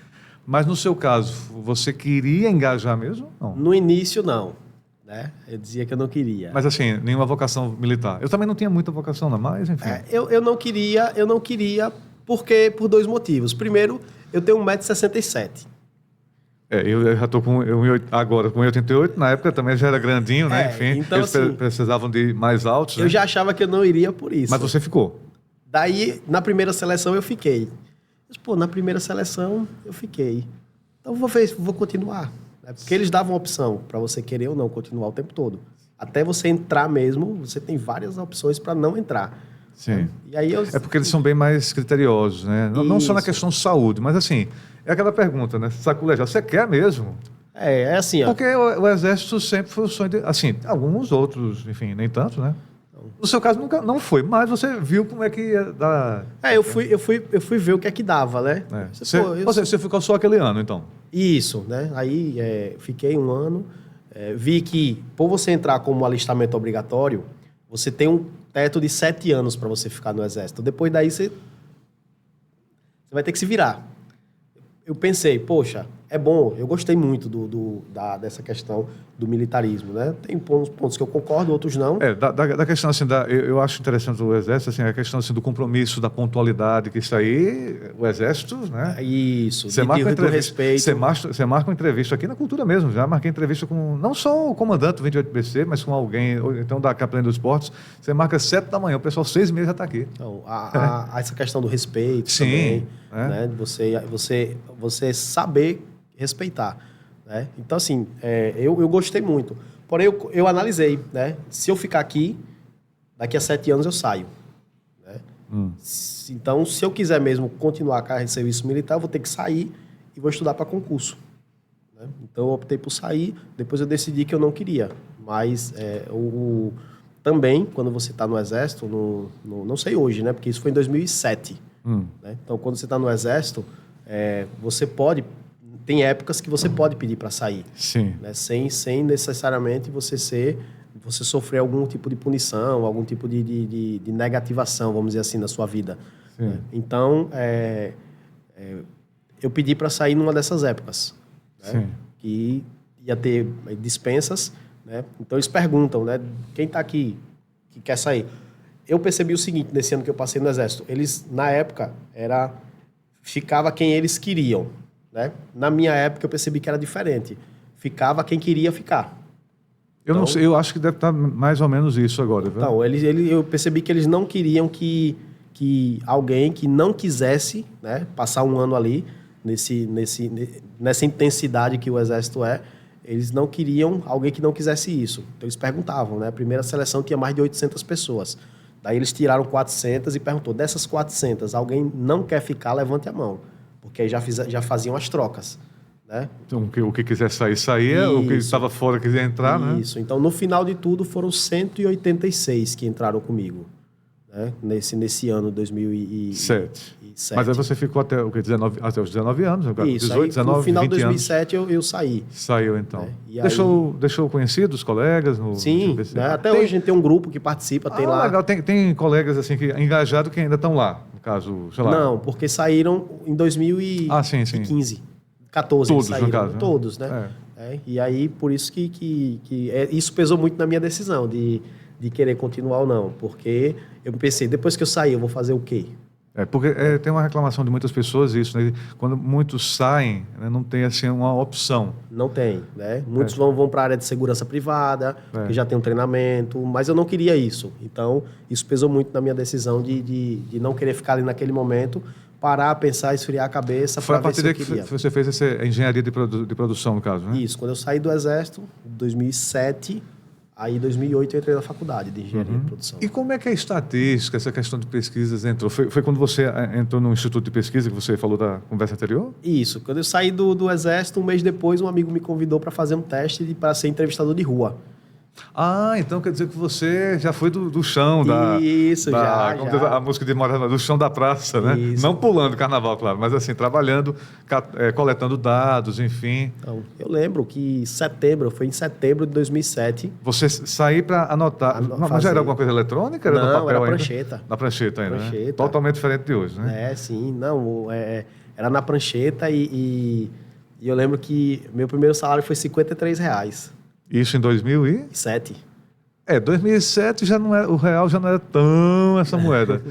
Mas no seu caso, você queria engajar mesmo? Não. No início, não. Né? Eu dizia que eu não queria. Mas assim, nenhuma vocação militar. Eu também não tinha muita vocação, não, mas enfim. Eu não queria porque por 2 motivos. Primeiro, eu tenho 1,67 m. Eu já estou agora com 1,88 m, na época também já era grandinho, né? Enfim, então, eles assim, precisavam de mais altos. Eu né? já achava que eu não iria por isso. Mas você ficou? Daí, na primeira seleção, eu fiquei. Mas, na primeira seleção, eu fiquei. Então, vou continuar. Porque eles davam opção para você querer ou não continuar o tempo todo. Até você entrar mesmo, você tem várias opções para não entrar. Sim. E aí É porque eles são bem mais criteriosos, né? Não só na questão de saúde, mas assim, é aquela pergunta, né? Saculejar, você quer mesmo? É assim, ó. Porque o Exército sempre foi o sonho de... Assim, alguns outros, enfim, nem tanto, né? No seu caso, nunca não foi, mas você viu como é que ia dar... Eu fui ver o que é que dava, né? Você ficou só aquele ano, então? Isso, né? Aí fiquei 1 ano, vi que por você entrar como alistamento obrigatório, você tem um teto de 7 anos para você ficar no Exército. Depois daí você vai ter que se virar. Eu pensei, poxa, é bom, eu gostei muito dessa questão do militarismo, né? Tem pontos que eu concordo, outros não. Da questão assim, eu acho interessante o Exército, assim, a questão assim, do compromisso, da pontualidade, que isso aí, o Exército, né? Isso, do respeito. Você marca uma entrevista aqui na Cultura mesmo, já marquei entrevista com, não só o comandante do 28BC, mas com alguém, ou então da Capelania dos Portos, você marca 7 da manhã, o pessoal 6 meses já está aqui. Então, essa questão do respeito Sim, também, né? Você saber respeitar, né? Então, assim, eu gostei muito. Porém, eu analisei, né? Se eu ficar aqui, daqui a 7 anos eu saio. Né? Então, se eu quiser mesmo continuar a carreira de serviço militar, eu vou ter que sair e vou estudar para concurso. Né? Então, eu optei por sair, depois eu decidi que eu não queria. Mas, também, quando você está no Exército, não sei hoje, né? Porque isso foi em 2007. Né? Então, quando você está no Exército, você pode... Tem épocas que você pode pedir para sair. Sim. Né? Sem necessariamente você sofrer algum tipo de punição, algum tipo de negativação, vamos dizer assim, na sua vida. Né? Então, eu pedi para sair numa dessas épocas. Né? Que ia ter dispensas. Né? Então, eles perguntam, né? Quem está aqui que quer sair? Eu percebi o seguinte, nesse ano que eu passei no Exército. Eles, na época, ficava quem eles queriam. Né? Na minha época, eu percebi que era diferente. Ficava quem queria ficar. Não sei, eu acho que deve estar mais ou menos isso agora. Viu? Então, eu percebi que eles não queriam que que alguém que não quisesse, né, passar um ano ali nessa intensidade que o Exército é, eles não queriam alguém que não quisesse isso. Então eles perguntavam, né? A primeira seleção tinha mais de 800 pessoas. Daí eles tiraram 400 e perguntou, dessas 400, alguém não quer ficar, levante a mão. Porque aí já faziam as trocas, né? Então, o que quiser sair, saía. Isso. O que estava fora quiser entrar, né? Isso. Então, no final de tudo, foram 186 que entraram comigo, né? Nesse ano, 2007. Mas aí você ficou até os 19 anos, agora, isso, 18, aí, 19, no final de 2007 eu saí. Saiu, então. Né? Deixou conhecidos, colegas? Sim, né? Até hoje a gente tem um grupo que participa, tem lá... Legal. Tem colegas assim, engajados que ainda estão lá, no caso, sei lá. Não, porque saíram em 2015. 14 todos, saíram, no caso, né? Todos, né? E aí, por isso que isso pesou muito na minha decisão de querer continuar ou não. Porque eu pensei, depois que eu sair, eu vou fazer o quê? Porque tem uma reclamação de muitas pessoas isso, né? Quando muitos saem, né, não tem assim uma opção. Não tem, né? Muitos vão para a área de segurança privada, que já tem um treinamento, mas eu não queria isso. Então, isso pesou muito na minha decisão de não querer ficar ali naquele momento, parar, pensar, esfriar a cabeça. Foi a partir daí que você fez essa engenharia de produção, no caso, né? Isso, quando eu saí do Exército, em 2007... Aí, em 2008, eu entrei na faculdade de engenharia de produção. E como é que a estatística, essa questão de pesquisas entrou? Foi quando você entrou no Instituto de Pesquisa que você falou da conversa anterior? Isso. Quando eu saí do Exército, um mês depois, um amigo me convidou para fazer um teste para ser entrevistador de rua. Então quer dizer que você já foi do chão Isso, já. A música de Moraes, do chão da praça, né? Isso. Não pulando carnaval, claro, mas assim, trabalhando, coletando dados, enfim. Então, eu lembro que foi em setembro de 2007. Você sair para anotar. Mas já era alguma coisa eletrônica? Era no papel era ainda? prancheta. Na prancheta ainda, Prancheta. Né? Totalmente diferente de hoje, né? Sim. Não, era na prancheta e eu lembro que meu primeiro salário foi R$53. Isso em 2007. 2007 já não era, o real já não era tão essa moeda.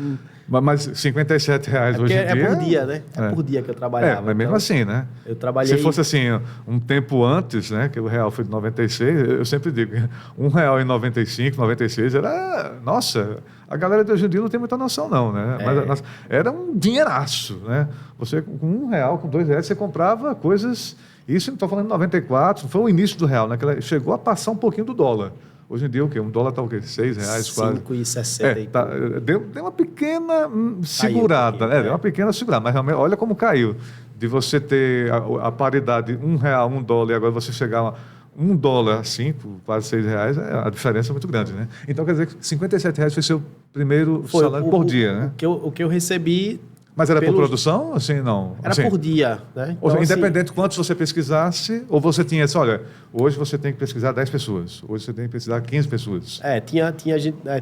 Mas R$57 hoje em dia... É por dia, né? É por dia que eu trabalhava. Mas mesmo assim, né? Eu trabalhei... Se fosse assim, um tempo antes, né? Que o real foi de 96, eu sempre digo, R$1 em 95, 96, era... Nossa, a galera de hoje em dia não tem muita noção, não, né? Mas era um dinheiraço, né? Você com R$1, com R$2, você comprava coisas... Isso, não estou falando de 94, foi o início do real, né? Que chegou a passar um pouquinho do dólar. Hoje em dia, o quê? Um dólar está o quê? R$6 quase? 5,60. Deu uma pequena segurada, Deu uma pequena segurada, mas realmente, olha como caiu. De você ter a paridade R$1, $1, e agora você chegar a $1, 5, quase R$6, a diferença é muito grande, né? Então, quer dizer que R$57 foi seu primeiro salário por dia, né? O que eu recebi... Mas era por produção? Assim, não? Era por dia, né? Então, independente de quantos você pesquisasse, ou você tinha assim, olha, hoje você tem que pesquisar 10 pessoas, hoje você tem que pesquisar 15 pessoas.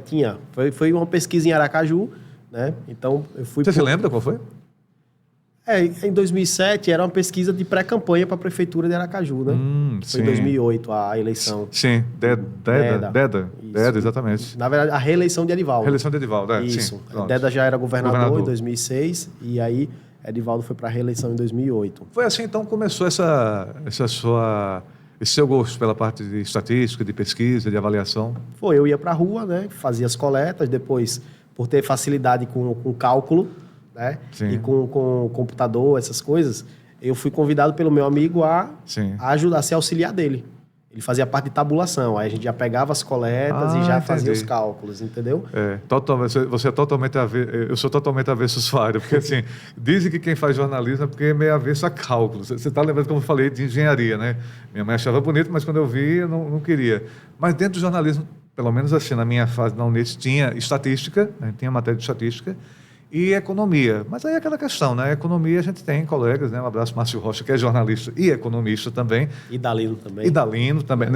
Tinha. Foi uma pesquisa em Aracaju, né? Então, eu fui... Você se lembra qual foi? Em 2007 era uma pesquisa de pré-campanha para a Prefeitura de Aracaju, né? Foi em 2008 a eleição. Sim, Deda, exatamente. Na verdade, a reeleição de Edivaldo. Reeleição de Edivaldo, Isso. Sim, Deda já era governador em 2006 e aí Edivaldo foi para a reeleição em 2008. Foi assim, então, começou esse seu gosto pela parte de estatística, de pesquisa, de avaliação? Foi, eu ia para a rua, né? Fazia as coletas, depois, por ter facilidade com cálculo, né? E com computador, essas coisas, eu fui convidado pelo meu amigo a ajudar, a ser auxiliar dele. Ele fazia parte de tabulação, aí a gente já pegava as coletas e já fazia os cálculos, entendeu? Você é totalmente eu sou totalmente avesso à sua área, porque assim, dizem que quem faz jornalismo é porque é meio avesso a cálculos. Você está lembrando como eu falei de engenharia, né? Minha mãe achava bonito, mas quando eu vi, eu não queria. Mas dentro do jornalismo, pelo menos assim, na minha fase na Unesp, tinha estatística, né? Tinha matéria de estatística, e economia. Mas aí é aquela questão, né? Economia a gente tem colegas, né? Um abraço, Márcio Rocha, que é jornalista e economista também. E Dalino também.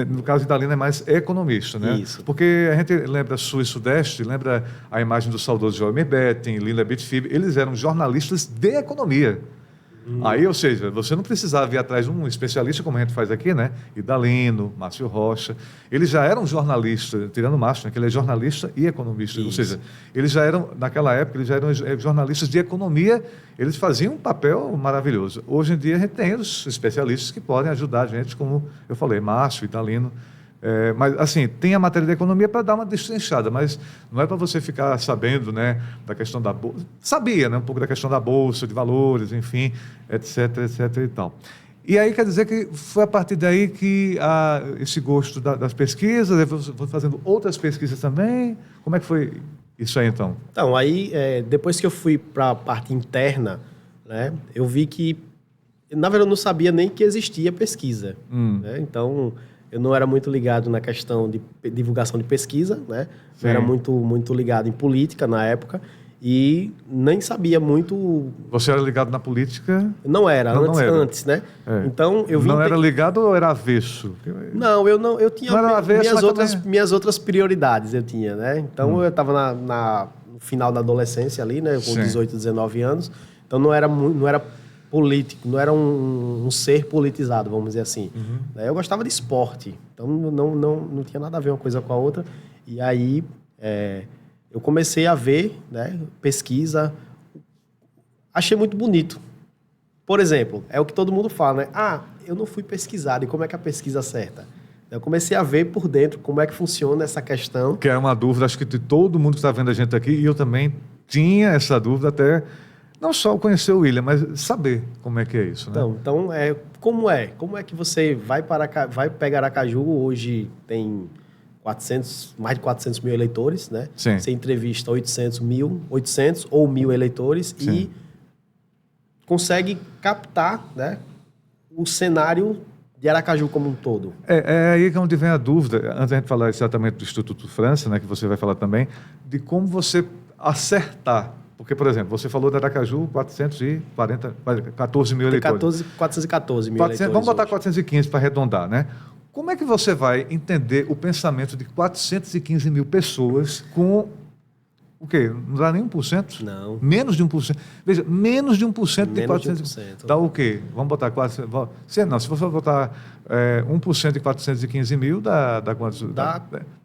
No caso de Dalino é mais economista, né? Isso. Porque a gente lembra Sul e Sudeste, lembra a imagem do saudoso Joelmir Betting, Lila Bitfib, eles eram jornalistas de economia. Aí, ou seja, você não precisava ir atrás de um especialista, como a gente faz aqui, né? Idalino, Márcio Rocha. Eles já eram jornalistas, tirando o Márcio, né? Que ele é jornalista e economista. Isso. Ou seja, eles já eram, naquela época, eles já eram jornalistas de economia, eles faziam um papel maravilhoso. Hoje em dia, a gente tem os especialistas que podem ajudar a gente, como eu falei, Márcio, Idalino, Mas, assim, tem a matéria da economia para dar uma destrinchada, mas não é para você ficar sabendo, né, da questão da bolsa. Sabia, né, um pouco da questão da bolsa, de valores, enfim, etc, etc e tal. E aí quer dizer que foi a partir daí que esse gosto das pesquisas, você foi fazendo outras pesquisas também? Como é que foi isso aí, então? Então, aí, depois que eu fui para a parte interna, né, eu vi que, na verdade, eu não sabia nem que existia pesquisa. Né? Então, eu não era muito ligado na questão de divulgação de pesquisa, né? Não era muito ligado em política na época e nem sabia muito... Você era ligado na política? Não era, antes, né? Então, eu vim... Não era ligado ou era avesso? Não, eu tinha não era avesso, minhas outras prioridades, eu tinha, né? Então, eu estava no final da adolescência ali, né? Com 18, 19 anos. Então, não era político, não era um ser politizado, vamos dizer assim. Eu gostava de esporte, então não tinha nada a ver uma coisa com a outra. E aí eu comecei a ver, né, pesquisa, achei muito bonito. Por exemplo, é o que todo mundo fala, né? Eu não fui pesquisado, e como é que a pesquisa acerta? Eu comecei a ver por dentro como é que funciona essa questão. Que é uma dúvida, acho que de todo mundo que está vendo a gente aqui, e eu também tinha essa dúvida até... Não só conhecer o William, mas saber como é que é isso, né? Então como é que você vai pegar Aracaju, hoje tem mais de 400 mil eleitores, né? Sim. Você entrevista 800 ou 1.000 eleitores. Sim. E consegue captar, né, o cenário de Aracaju como um todo. É aí que é onde vem a dúvida, antes da gente falar exatamente do Instituto França, né, que você vai falar também, de como você acertar. Porque, por exemplo, você falou de Aracaju, 14 mil eleitores. 414 mil eleitores. Vamos botar 415 para arredondar, né? Como é que você vai entender o pensamento de 415 mil pessoas com o quê? Não dá nem 1%? Não. Menos de 1%. Veja, menos de 1% de 400. De 1%. Dá o quê? Vamos botar 400. Se você botar 1% de 415 mil, dá quantos? Dá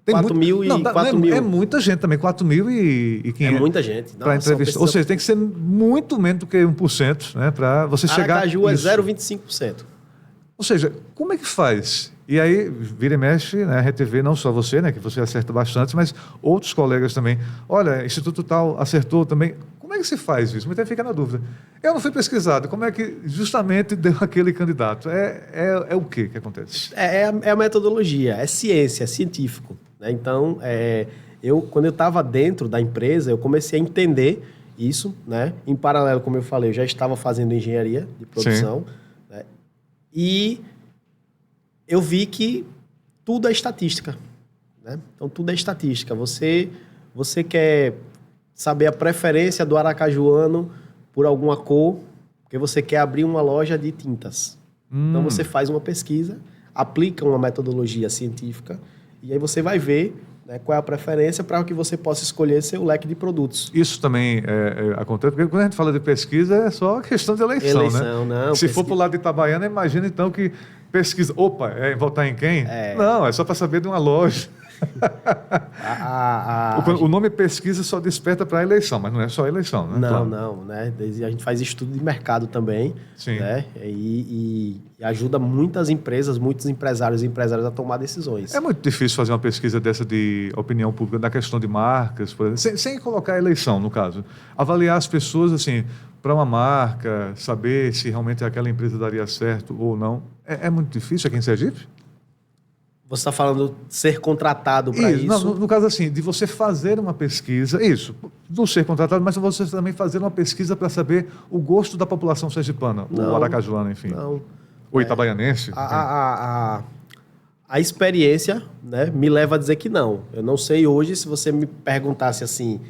4 mil e 4 mil. É muita gente também, 4.500. É muita gente. Para entrevistar. Ou seja, tem que ser muito menos do que 1%, né? Para você chegar. Aracaju é 0,25%. Ou seja, como é que faz? E aí, vira e mexe, né, a gente vê, não só você, né, que você acerta bastante, mas outros colegas também. Olha, Instituto tal acertou também. Como é que se faz isso? Muita gente fica na dúvida. Eu não fui pesquisado. Como é que justamente deu aquele candidato? É o quê que acontece? É a metodologia, é ciência, é científico. Né? Então, quando eu estava dentro da empresa, eu comecei a entender isso. Né? Em paralelo, como eu falei, eu já estava fazendo engenharia de produção. Né? E eu vi que tudo é estatística. Né? Então, tudo é estatística. Você quer saber a preferência do aracajuano por alguma cor, porque você quer abrir uma loja de tintas. Então, você faz uma pesquisa, aplica uma metodologia científica, e aí você vai ver, né, qual é a preferência para que você possa escolher seu leque de produtos. Isso também acontece, porque quando a gente fala de pesquisa, é só questão de eleição, né? Não. Se for para o lado de Itabaiana, imagina então que pesquisa... Opa, votar em quem? Não, é só para saber de uma loja. O nome pesquisa só desperta para a eleição, mas não é só a eleição, né? Não, né? A gente faz estudo de mercado também. Sim. Né? E ajuda muitas empresas, muitos empresários e empresárias a tomar decisões. É muito difícil fazer uma pesquisa dessa de opinião pública, da questão de marcas, por exemplo, sem colocar a eleição, no caso. Avaliar as pessoas, assim, para uma marca, saber se realmente aquela empresa daria certo ou não. É muito difícil aqui em Sergipe? Você está falando de ser contratado para isso? Não, no caso assim, de você fazer uma pesquisa, isso, não ser contratado, mas você também fazer uma pesquisa para saber o gosto da população sergipana, ou aracajuana, enfim. Não. Ou itabaianense. A experiência, né, me leva a dizer que não. Eu não sei hoje, se você me perguntasse assim,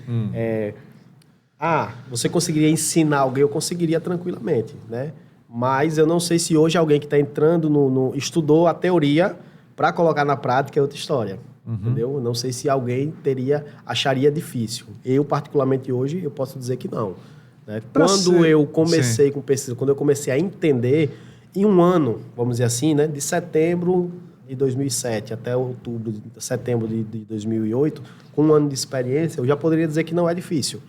você conseguiria ensinar alguém? Eu conseguiria tranquilamente, né? Mas eu não sei se hoje alguém que está entrando estudou a teoria para colocar na prática, é outra história. Entendeu? Não sei se alguém acharia difícil. Eu, particularmente hoje, eu posso dizer que não. Né? Quando eu comecei com pesquisa, quando eu comecei a entender, em um ano, vamos dizer assim, né, de setembro de 2007 até setembro de 2008, com um ano de experiência, eu já poderia dizer que não é difícil.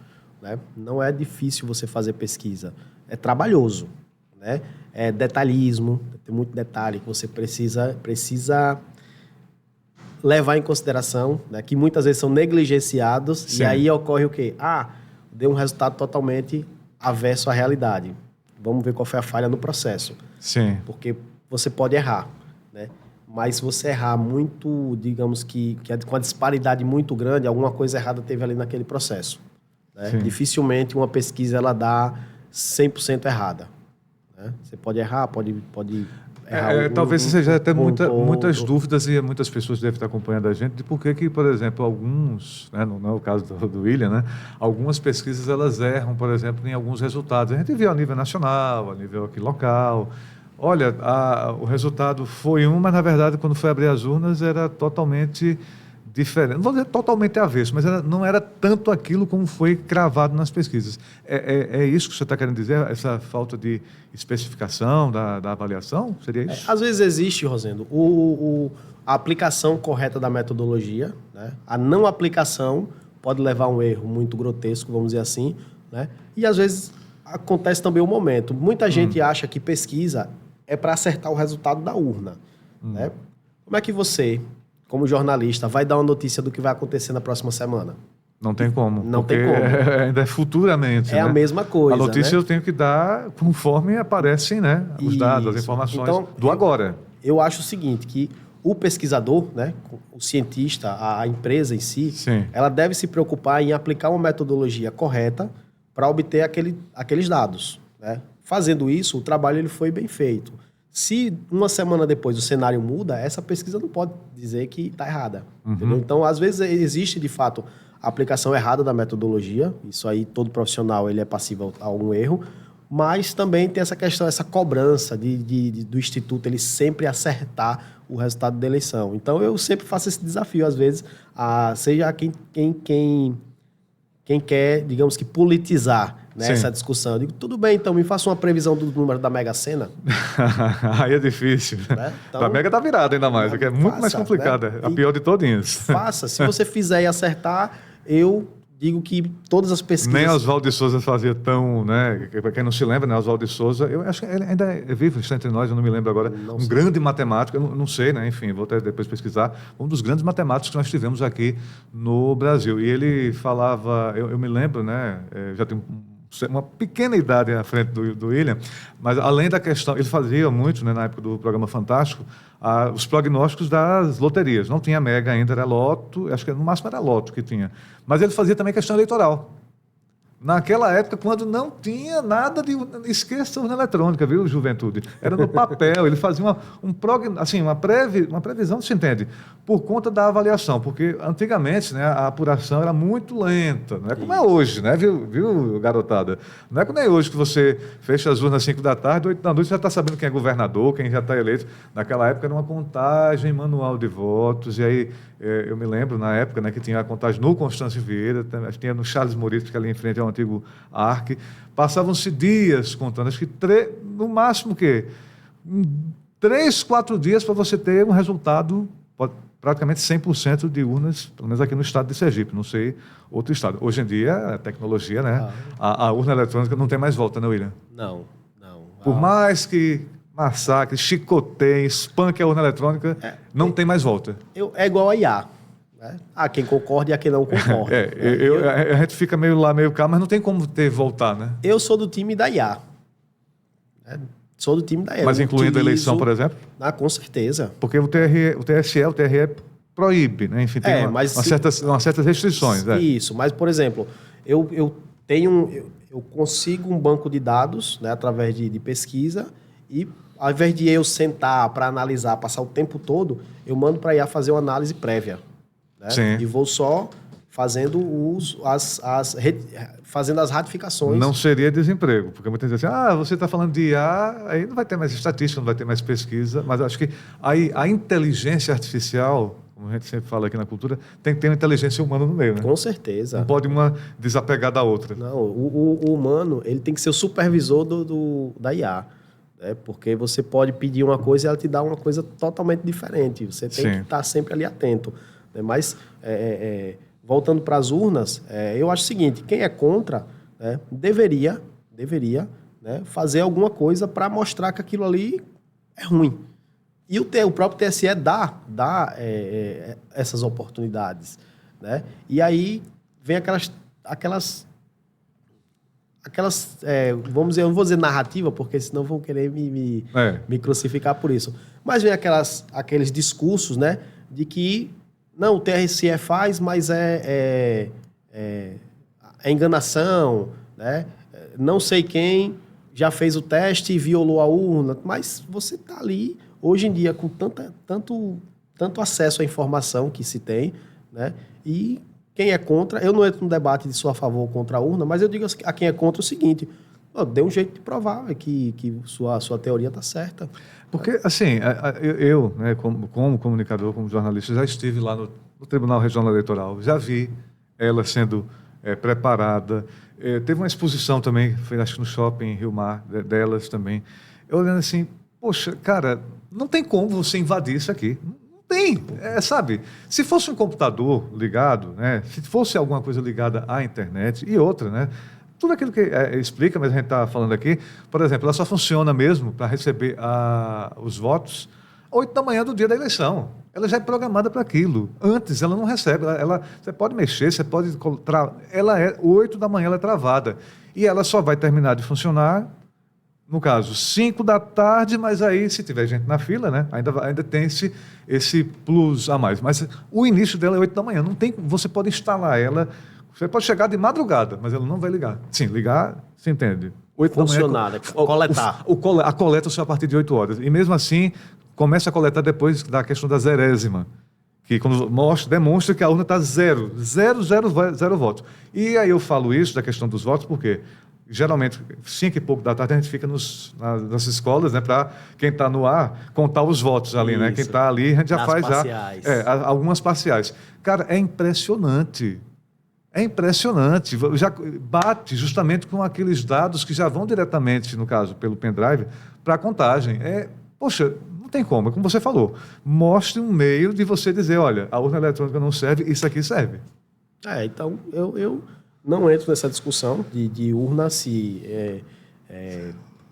Né? Não é difícil você fazer pesquisa. É trabalhoso. Né? É detalhismo, tem muito detalhe que você precisa levar em consideração, né, que muitas vezes são negligenciados. Sim. E aí ocorre o quê? Deu um resultado totalmente averso à realidade. Vamos ver qual foi a falha no processo. Sim. Porque você pode errar, né? Mas se você errar muito, digamos que com a disparidade muito grande, alguma coisa errada teve ali naquele processo. Né? Dificilmente uma pesquisa ela dá 100% errada. Né? Você pode errar, pode errar. Talvez seja até muitas dúvidas e muitas pessoas devem estar acompanhando a gente de por que, por exemplo, alguns, né, não é o caso do William, né, algumas pesquisas elas erram, por exemplo, em alguns resultados. A gente viu a nível nacional, a nível aqui local. Olha, o resultado foi mas na verdade, quando foi abrir as urnas, era totalmente diferente. Não vou dizer totalmente avesso, mas não era tanto aquilo como foi cravado nas pesquisas. É isso que você está querendo dizer? Essa falta de especificação da avaliação? Seria isso? Às vezes existe, Rosendo, a aplicação correta da metodologia, né? A não aplicação pode levar a um erro muito grotesco, vamos dizer assim, né? E às vezes acontece também o momento. Muita gente acha que pesquisa é para acertar o resultado da urna. Né? Como é que você, como jornalista, vai dar uma notícia do que vai acontecer na próxima semana? Não tem como. Não tem como. Ainda é futuramente. É, né? A mesma coisa. A notícia, né? Eu tenho que dar conforme aparecem, né, os dados, as informações então, do agora. Eu acho o seguinte, que o pesquisador, né, o cientista, a empresa em si, Sim. ela deve se preocupar em aplicar uma metodologia correta para obter aqueles dados. Né? Fazendo isso, o trabalho ele foi bem feito. Se uma semana depois o cenário muda, essa pesquisa não pode dizer que está errada. Entendeu? Então, às vezes, existe, de fato, a aplicação errada da metodologia. Isso aí, todo profissional ele é passível a algum erro. Mas também tem essa questão, essa cobrança do Instituto ele sempre acertar o resultado da eleição. Então, eu sempre faço esse desafio, às vezes, seja quem quer, digamos que, politizar, né, essa discussão. Eu digo, tudo bem, então, me faça uma previsão do número da Mega Sena. Aí é difícil. Né? Então, a Mega tá virada ainda mais, que é muito mais complicada. Né? A pior de todinhas. Faça. Se você fizer e acertar, eu digo que todas as pesquisas... Nem Oswaldo de Souza fazia tão... Né? Para quem não se lembra, né? Oswaldo de Souza, eu acho que ele ainda é vivo, está entre nós, eu não me lembro agora. Grande matemático, eu não sei, né? Enfim, vou até depois pesquisar. Um dos grandes matemáticos que nós tivemos aqui no Brasil. E ele falava... Eu me lembro, né? Já tenho uma pequena idade à frente do William, mas além da questão, ele fazia muito, né, na época do programa Fantástico, os prognósticos das loterias. Não tinha Mega ainda, era Loto, acho que no máximo era Loto que tinha. Mas ele fazia também questão eleitoral. Naquela época, quando não tinha nada de... Esqueça a urna eletrônica, viu, juventude? Era no papel, ele fazia uma previsão, se entende, por conta da avaliação, porque antigamente, né, a apuração era muito lenta, não é como é hoje, né, viu, garotada? Não é como é hoje que você fecha as urnas às 5 da tarde, 8 da noite, você já está sabendo quem é governador, quem já está eleito. Naquela época era uma contagem manual de votos, e aí eu me lembro, na época, né, que tinha a contagem no Constâncio Vieira, tinha no Charles Moritz, que ali em frente é um antigo ARC, passavam-se dias contando, acho que no máximo 3, 4 dias para você ter um resultado praticamente 100% de urnas, pelo menos aqui no estado de Sergipe, não sei outro estado. Hoje em dia, a tecnologia, né? A urna eletrônica não tem mais volta, né, William? Não. Por mais que massacre, chicoteie, espanque a urna eletrônica, não tem mais volta. É igual a IA. Né? Há quem concorde e há quem não concorde. A gente fica meio lá, meio cá, mas não tem como voltar, né? Eu sou do time da IA. Sou do time da IA. Mas incluindo a eleição, por exemplo? Com certeza. Porque o TRE proíbe, né? Enfim, tem umas certas restrições. Isso, mas, por exemplo, eu consigo um banco de dados, né, através de pesquisa e, ao invés de eu sentar para analisar, passar o tempo todo, eu mando para a IA fazer uma análise prévia. Né? Sim. E vou só fazendo fazendo as ratificações. Não seria desemprego, porque muitas vezes assim, você está falando de IA, aí não vai ter mais estatística, não vai ter mais pesquisa, mas acho que a inteligência artificial, como a gente sempre fala aqui na cultura, tem que ter uma inteligência humana no meio, né? Com certeza. Não pode uma desapegar da outra. Não, o humano ele tem que ser o supervisor da IA. Né? Porque você pode pedir uma coisa e ela te dá uma coisa totalmente diferente. Você tem que estar sempre ali atento. Né? Mas, voltando para as urnas, eu acho o seguinte, quem é contra, né, deveria, né, fazer alguma coisa para mostrar que aquilo ali é ruim. E o próprio TSE dá essas oportunidades, né? E aí vem aquelas vamos dizer, eu não vou dizer narrativa, porque senão vão querer me crucificar por isso. Mas vem aqueles discursos, né? De que, não, o TSE faz, mas é enganação, né? Não sei quem já fez o teste e violou a urna, mas você está ali, hoje em dia, com tanto acesso à informação que se tem, né? E quem é contra, eu não entro no debate de sou a favor ou contra a urna, mas eu digo a quem é contra o seguinte: dê um jeito de provar que sua teoria está certa. Porque, assim, eu né, como comunicador, como jornalista, já estive lá no Tribunal Regional Eleitoral, já vi ela sendo preparada. Teve uma exposição também, foi acho que no shopping em Rio Mar, delas também. Eu olhando assim, poxa, cara, não tem como você invadir isso aqui. Tem, sabe? Se fosse um computador ligado, né? Se fosse alguma coisa ligada à internet e outra, né? Tudo aquilo que explica, mas a gente está falando aqui, por exemplo, ela só funciona mesmo para receber os votos 8 da manhã do dia da eleição. Ela já é programada para aquilo. Antes, ela não recebe. Você pode mexer, você pode... 8 da manhã ela é travada. E ela só vai terminar de funcionar, no caso, 5 da tarde, mas aí, se tiver gente na fila, né, ainda tem esse plus a mais. Mas o início dela é 8 da manhã. Não tem, você pode instalar ela, você pode chegar de madrugada, mas ela não vai ligar. Sim, ligar, você entende. 8 funcionar, da manhã, coletar. A coleta só a partir de 8 horas. E mesmo assim, começa a coletar depois da questão da zerésima, que quando demonstra que a urna está zero votos. E aí eu falo isso da questão dos votos, porque geralmente, 5 e pouco da tarde, a gente fica nas escolas, né, para quem está no ar contar os votos ali, né? Quem está ali, a gente já faz parciais. Algumas parciais. Cara, é impressionante. É impressionante. Já bate justamente com aqueles dados que já vão diretamente, no caso, pelo pendrive, para a contagem. Poxa, não tem como, é como você falou. Mostre um meio de você dizer, olha, a urna eletrônica não serve, isso aqui serve. Então, eu não entro nessa discussão de urna, se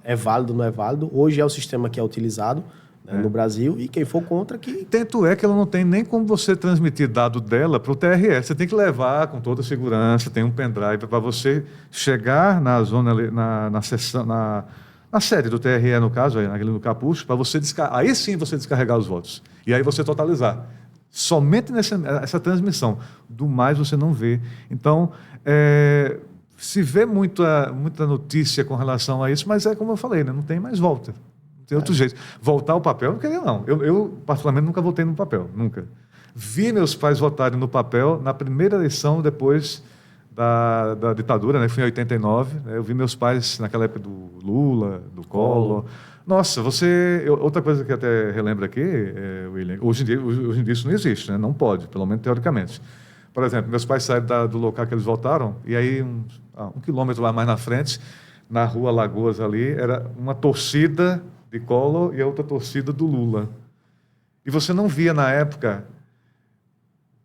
é válido ou não é válido. Hoje é o sistema que é utilizado, né, no Brasil, e quem for contra que... Tanto é que ela não tem nem como você transmitir dado dela para o TRE. Você tem que levar com toda a segurança, tem um pendrive para você chegar na zona, na seção, na sede do TRE, no caso, ali no Capucho, para você aí sim você descarregar os votos. E aí você totalizar. Somente nessa transmissão. Do mais você não vê. Então, se vê muita notícia com relação a isso, mas é como eu falei, né? Não tem mais volta. Não tem outro jeito. Voltar ao papel, não queria não. Eu, particularmente, nunca votei no papel. Nunca. Vi meus pais votarem no papel na primeira eleição depois da ditadura, né? Foi em 89. Né? Eu vi meus pais naquela época do Lula, do Collor. Nossa, outra coisa que até relembro aqui, William, hoje em dia isso não existe, né? Não pode, pelo menos teoricamente. Por exemplo, meus pais saíram do local que eles votaram, e aí, um quilômetro lá mais na frente, na rua Lagoas ali, era uma torcida de Collor e a outra torcida do Lula. E você não via na época,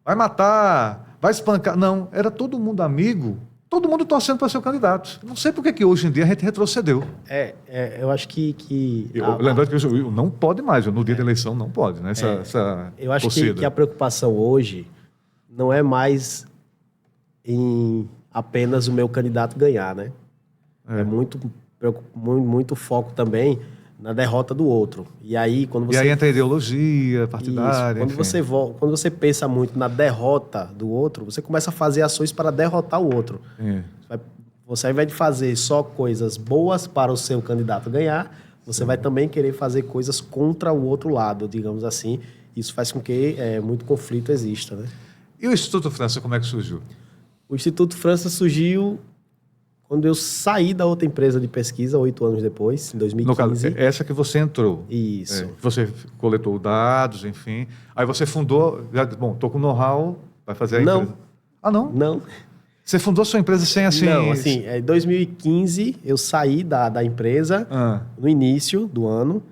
vai matar, vai espancar. Não, era todo mundo amigo, todo mundo torcendo para ser o candidato. Não sei por que hoje em dia a gente retrocedeu. Eu acho que lembrando que não pode mais, no dia da eleição não pode, né? Eu acho que a preocupação hoje não é mais em apenas o meu candidato ganhar, né? É muito foco também na derrota do outro. E aí entra a ideologia partidária. Quando você pensa muito na derrota do outro, você começa a fazer ações para derrotar o outro. Você, ao invés de fazer só coisas boas para o seu candidato ganhar, você vai também querer fazer coisas contra o outro lado, digamos assim. Isso faz com que muito conflito exista, né? E o Instituto França, como é que surgiu? O Instituto França surgiu quando eu saí da outra empresa de pesquisa, 8 anos depois, em 2015. No caso, essa que você entrou. Isso. Você coletou dados, enfim. Aí você fundou... estou com know-how, vai fazer a empresa. Ah, não? Não. Você fundou a sua empresa sem assim... Não, assim, em 2015 eu saí da empresa, no início do ano,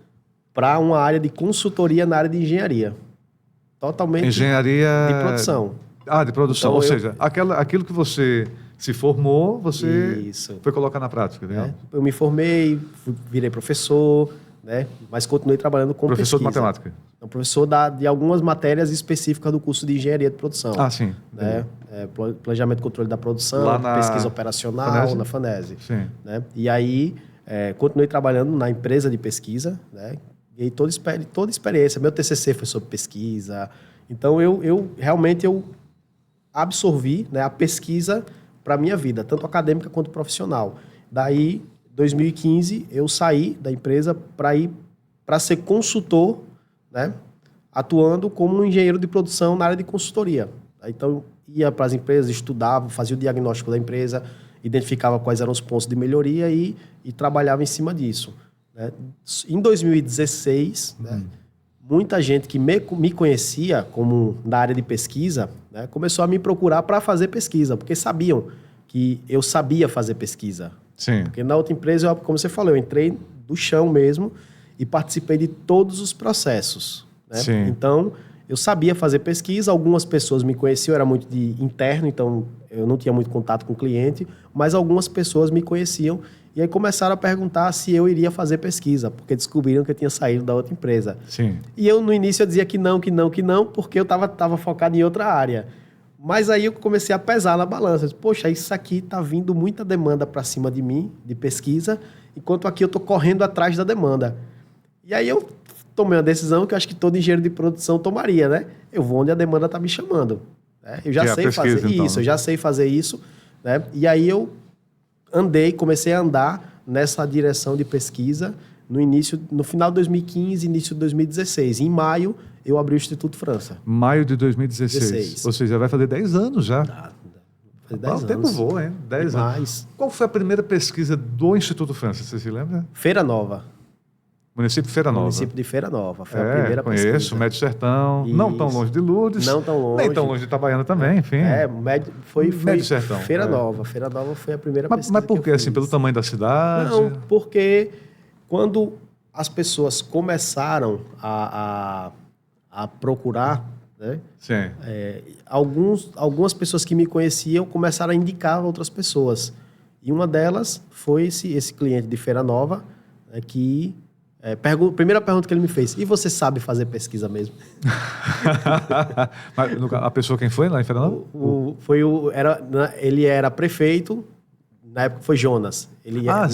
para uma área de consultoria na área de engenharia. Totalmente engenharia de produção. De produção. Então, ou seja, aquilo que você se formou, você foi colocar na prática. Eu me formei, virei professor, né? Mas continuei trabalhando com Professor pesquisa. de matemática. Então, professor de algumas matérias específicas do curso de engenharia de produção. Ah, sim. Né? Planejamento e controle da produção, Lá na pesquisa operacional, FANESE? na FANESE. Sim. Né? E aí, continuei trabalhando na empresa de pesquisa, né? E toda experiência. Meu TCC foi sobre pesquisa. Então, eu realmente absorvi, né, a pesquisa para a minha vida, tanto acadêmica quanto profissional. Daí, 2015, eu saí da empresa para ser consultor, né, atuando como um engenheiro de produção na área de consultoria. Então, ia para as empresas, estudava, fazia o diagnóstico da empresa, identificava quais eram os pontos de melhoria e trabalhava em cima disso. Né? Em 2016, né, muita gente que me conhecia como na área de pesquisa, né, começou a me procurar para fazer pesquisa, porque sabiam que eu sabia fazer pesquisa. Sim. Porque na outra empresa, como você falou, eu entrei do chão mesmo e participei de todos os processos. Né? Sim. Então, eu sabia fazer pesquisa, algumas pessoas me conheciam, eu era muito de interno, então eu não tinha muito contato com o cliente, mas algumas pessoas me conheciam e aí começaram a perguntar se eu iria fazer pesquisa, porque descobriram que eu tinha saído da outra empresa. Sim. E eu, no início, eu dizia que não, porque eu estava focado em outra área. Mas aí eu comecei a pesar na balança. Eu disse, poxa, isso aqui está vindo muita demanda para cima de mim, de pesquisa, enquanto aqui eu estou correndo atrás da demanda. E aí eu tomei uma decisão que eu acho que todo engenheiro de produção tomaria, né? Eu vou onde a demanda está me chamando. Né? Eu já sei fazer isso, eu já sei fazer isso. Né? E aí eu comecei a andar nessa direção de pesquisa no final de 2015, início de 2016. Em maio, eu abri o Instituto França. Maio de 2016. 16. Ou seja, vai fazer 10 anos já. Faz 10 O tempo voa, hein? 10 anos. Qual foi a primeira pesquisa do Instituto França? Você se lembra? Feira Nova. Município de Feira Nova. Município de Feira Nova. Foi a primeira pesquisa. Conheço, Médio Sertão. Isso. Não tão longe de Lourdes. Não tão longe. Nem tão longe de Itabaiana também, enfim. Foi Médio Sertão. Feira Nova. Feira Nova foi a primeira pesquisa. Mas por quê? Assim, pelo tamanho da cidade? Não, porque quando as pessoas começaram a procurar, né? Sim. Algumas pessoas que me conheciam começaram a indicar outras pessoas. E uma delas foi esse cliente de Feira Nova, né, que... primeira pergunta que ele me fez, e você sabe fazer pesquisa mesmo? Mas, a pessoa quem foi lá em Feira Nova? Ele era prefeito, na época foi Jonas.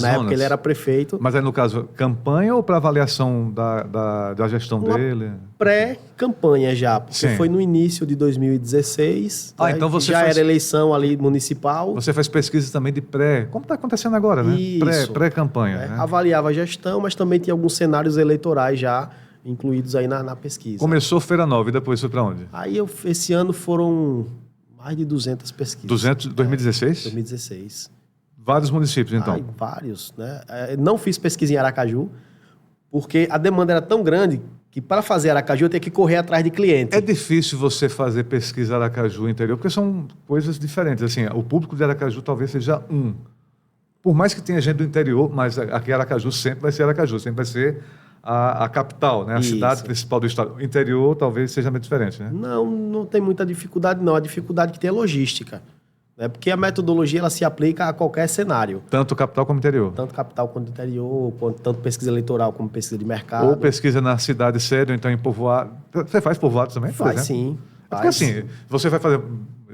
Na época ele era prefeito. Mas aí no caso, campanha ou para avaliação da gestão dele? Pré-campanha já, porque Sim. foi no início de 2016. Então você era eleição ali municipal. Você faz pesquisa também de pré, como está acontecendo agora, né? Isso. Pré-campanha. Né? Avaliava a gestão, mas também tinha alguns cenários eleitorais já incluídos aí na pesquisa. Começou Feira Nova e depois foi para onde? Aí esse ano foram mais de 200 pesquisas. 2016? 2016. Vários municípios, então? Vários, né? Não fiz pesquisa em Aracaju, porque a demanda era tão grande que para fazer Aracaju eu tinha que correr atrás de cliente. É difícil você fazer pesquisa Aracaju interior, porque são coisas diferentes. Assim, o público de Aracaju talvez seja um. Por mais que tenha gente do interior, mas aqui Aracaju sempre vai ser Aracaju, sempre vai ser a capital, né? A cidade principal do estado. O interior talvez seja meio diferente, né? Não tem muita dificuldade, não. A dificuldade que tem é logística. Porque a metodologia ela se aplica a qualquer cenário. Tanto capital como interior. Tanto capital quanto interior, tanto pesquisa eleitoral como pesquisa de mercado. Ou pesquisa na cidade sede, ou então em povoado. Você faz povoado também? Faz, sim. Porque assim, você vai fazer,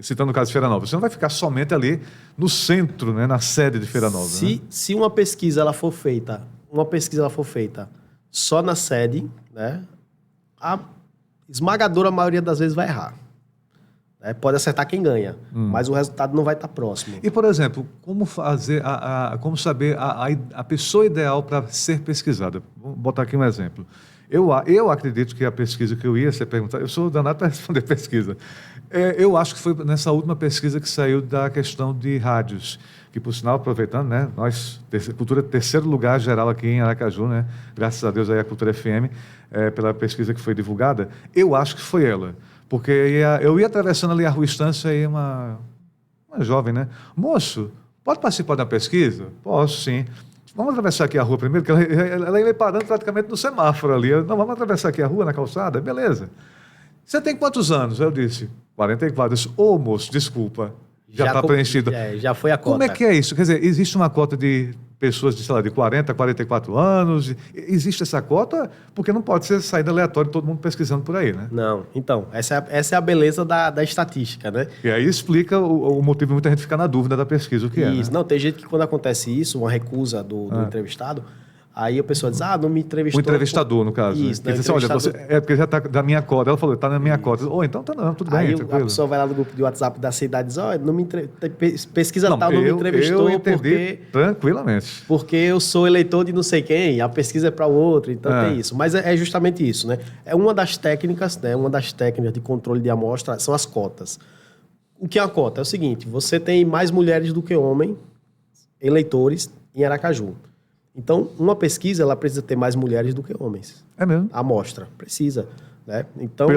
citando o caso de Feira Nova, você não vai ficar somente ali no centro, né, na sede de Feira Nova. Se uma pesquisa ela for feita só na sede, né, a esmagadora maioria das vezes vai errar. Pode acertar quem ganha, mas o resultado não vai estar próximo. E, por exemplo, como fazer como saber a pessoa ideal para ser pesquisada? Vou botar aqui um exemplo. Eu acredito que a pesquisa que eu ia ser perguntada, eu sou danado para responder pesquisa. Eu acho que foi nessa última pesquisa que saiu da questão de rádios, que, por sinal, aproveitando, né, nós, Cultura, terceiro lugar geral aqui em Aracaju, né, graças a Deus aí a Cultura FM, pela pesquisa que foi divulgada, eu acho que foi ela. Porque eu ia atravessando ali a Rua Estância e uma jovem, né? Moço, pode participar da pesquisa? Posso, sim. Vamos atravessar aqui a rua primeiro, porque ela ia parando praticamente no semáforo ali. Não, vamos atravessar aqui a rua, na calçada? Beleza. Você tem quantos anos? Eu disse, 44. Eu disse, moço, desculpa, já está preenchido. Já foi a cota. Como é que é isso? Quer dizer, existe uma cota de pessoas de, sei lá, de 40 a 44 anos. Existe essa cota? Porque não pode ser saída aleatória todo mundo pesquisando por aí, né? Não, então, essa é a beleza da estatística, né? E aí explica o motivo de muita gente ficar na dúvida da pesquisa, o que é, Isso. né? Não, tem gente que quando acontece isso, uma recusa do entrevistado, aí a pessoa diz, não me entrevistou. O entrevistador, no caso. Isso, Né? né? Diz assim, olha, você, é porque já está da minha cota. Ela falou, está na minha cota. Ou então tá não, tudo bem, Aí tranquilo. a pessoa vai lá no grupo de WhatsApp da cidade e diz, olha, pesquisa tal, não me eu entrevistou entendi tranquilamente. porque eu sou eleitor de não sei quem, a pesquisa é para o outro, então tem isso. Mas é justamente isso, né? É uma das técnicas, né? Uma das técnicas de controle de amostra são as cotas. O que é a cota? É o seguinte, você tem mais mulheres do que homens eleitores em Aracaju. Então, uma pesquisa, ela precisa ter mais mulheres do que homens. É mesmo? A amostra, precisa. Né? Então,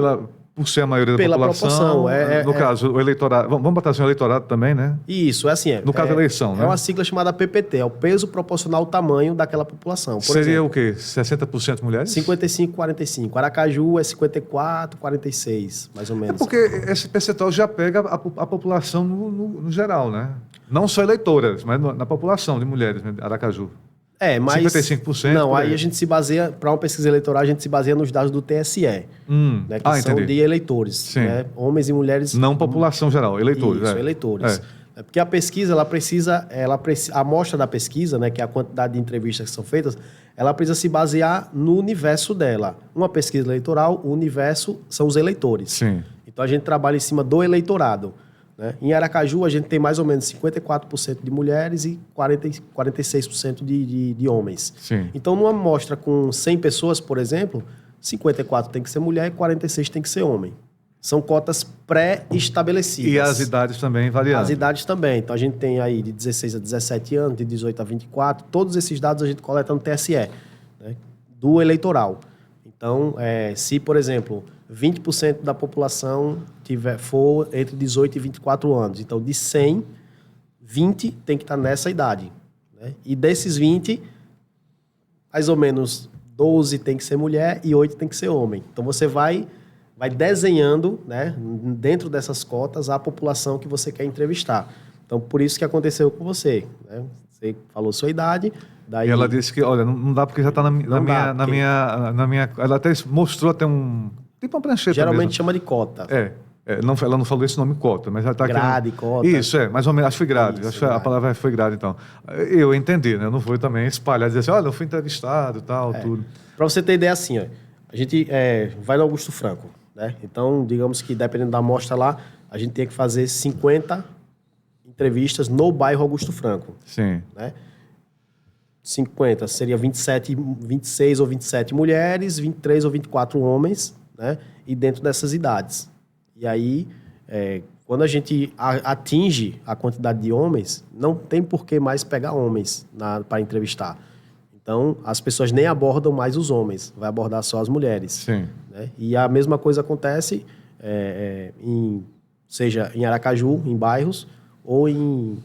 Por ser a maioria da pela população. proporção. No caso, o eleitorado. Vamos botar assim, o eleitorado também, né? Isso, é assim. No caso da eleição, né? É uma sigla chamada PPT, é o peso proporcional ao tamanho daquela população. Por Seria exemplo, o quê? 60% mulheres? 55, 45. Aracaju é 54, 46, mais ou menos. Porque esse percentual já pega a população no geral, né? Não só eleitoras, mas na população de mulheres, né? Aracaju. Mas... 55%. Não, aí a gente se baseia, para uma pesquisa eleitoral, a gente se baseia nos dados do TSE, né, que são de eleitores, né, homens e mulheres... Não população geral, eleitores. Isso, eleitores. Porque a pesquisa, a amostra da pesquisa, né, que é a quantidade de entrevistas que são feitas, ela precisa se basear no universo dela. Uma pesquisa eleitoral, o universo são os eleitores. Sim. Então a gente trabalha em cima do eleitorado. Né? Em Aracaju, a gente tem mais ou menos 54% de mulheres e 46% de homens. Sim. Então, numa amostra com 100 pessoas, por exemplo, 54 tem que ser mulher e 46 tem que ser homem. São cotas pré-estabelecidas. E as idades também variando. As idades também. Então, a gente tem aí de 16 a 17 anos, de 18 a 24. Todos esses dados a gente coleta no TSE, né? Do eleitoral. Então, se, por exemplo, 20% da população for entre 18 e 24 anos, então de 100, 20 tem que estar nessa idade. Né? E desses 20, mais ou menos 12 tem que ser mulher e 8 tem que ser homem. Então você vai desenhando, né, dentro dessas cotas a população que você quer entrevistar. Então, por isso que aconteceu com você. Né? Você falou sua idade. Daí... E ela disse que, olha, não dá porque já está na minha... Ela até mostrou até tipo uma prancheta geralmente mesmo. chama de cota. Ela não falou esse nome cota, mas ela está aqui... Grade, cota. Isso, mais ou menos, acho que foi grade. Acho que a palavra foi grade, então. Eu entendi, né? Eu não fui também espalhar, dizer assim, olha, eu fui entrevistado e tal, tudo. Para você ter ideia, assim, ó, a gente vai no Augusto Franco, né? Então, digamos que dependendo da amostra lá, a gente tem que fazer 50 entrevistas no bairro Augusto Franco. Sim. Né? 50 seria 26 ou 27 mulheres, 23 ou 24 homens, né? E dentro dessas idades. E aí, quando a gente atinge a quantidade de homens, não tem por que mais pegar homens para entrevistar. Então, as pessoas nem abordam mais os homens, vai abordar só as mulheres. Sim. Né? E a mesma coisa acontece seja em Aracaju, em bairros, ou em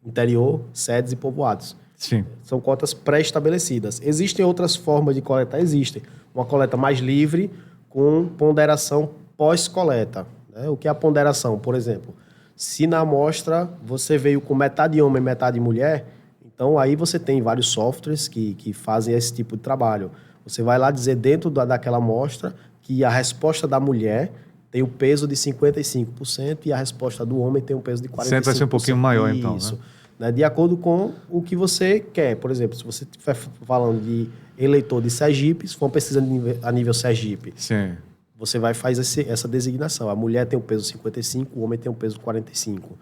interior, sedes e povoados. Sim. São cotas pré-estabelecidas. Existem outras formas de coletar? Existem. Uma coleta mais livre, com ponderação pós-coleta. Né? O que é a ponderação? Por exemplo, se na amostra você veio com metade homem e metade mulher, então aí você tem vários softwares que fazem esse tipo de trabalho. Você vai lá dizer dentro daquela amostra que a resposta da mulher tem o peso de 55% e a resposta do homem tem um peso de 45%. Sempre vai ser um pouquinho maior, então, Isso. Né? De acordo com o que você quer. Por exemplo, se você estiver falando de eleitor de Sergipe, se for uma pesquisa a nível Sergipe, sim, você vai fazer essa designação. A mulher tem o peso 55, o homem tem o peso 45.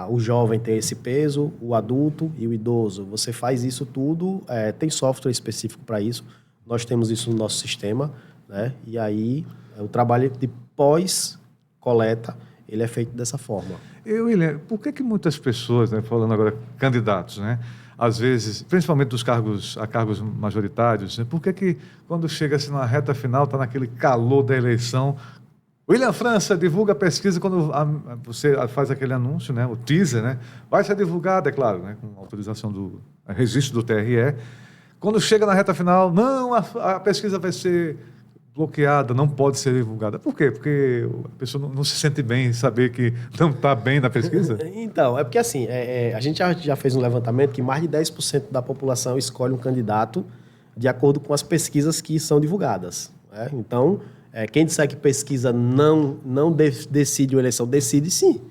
O jovem tem esse peso, o adulto e o idoso. Você faz isso tudo, tem software específico para isso. Nós temos isso no nosso sistema, né? E aí o trabalho de pós-coleta, ele é feito dessa forma. William, por que muitas pessoas, né, falando agora candidatos, né, às vezes, principalmente dos cargos majoritários, né, por que quando chega assim na reta final, está naquele calor da eleição, William França divulga a pesquisa quando você faz aquele anúncio, né, o teaser, né, vai ser divulgado, é claro, né, com autorização do registro do TRE. Quando chega na reta final, não, a pesquisa vai ser bloqueada, não pode ser divulgada. Por quê? Porque a pessoa não se sente bem em saber que não está bem na pesquisa? Então, é porque assim, a gente já fez um levantamento que mais de 10% da população escolhe um candidato de acordo com as pesquisas que são divulgadas, né? Então, quem disser que pesquisa não decide uma eleição, decide sim.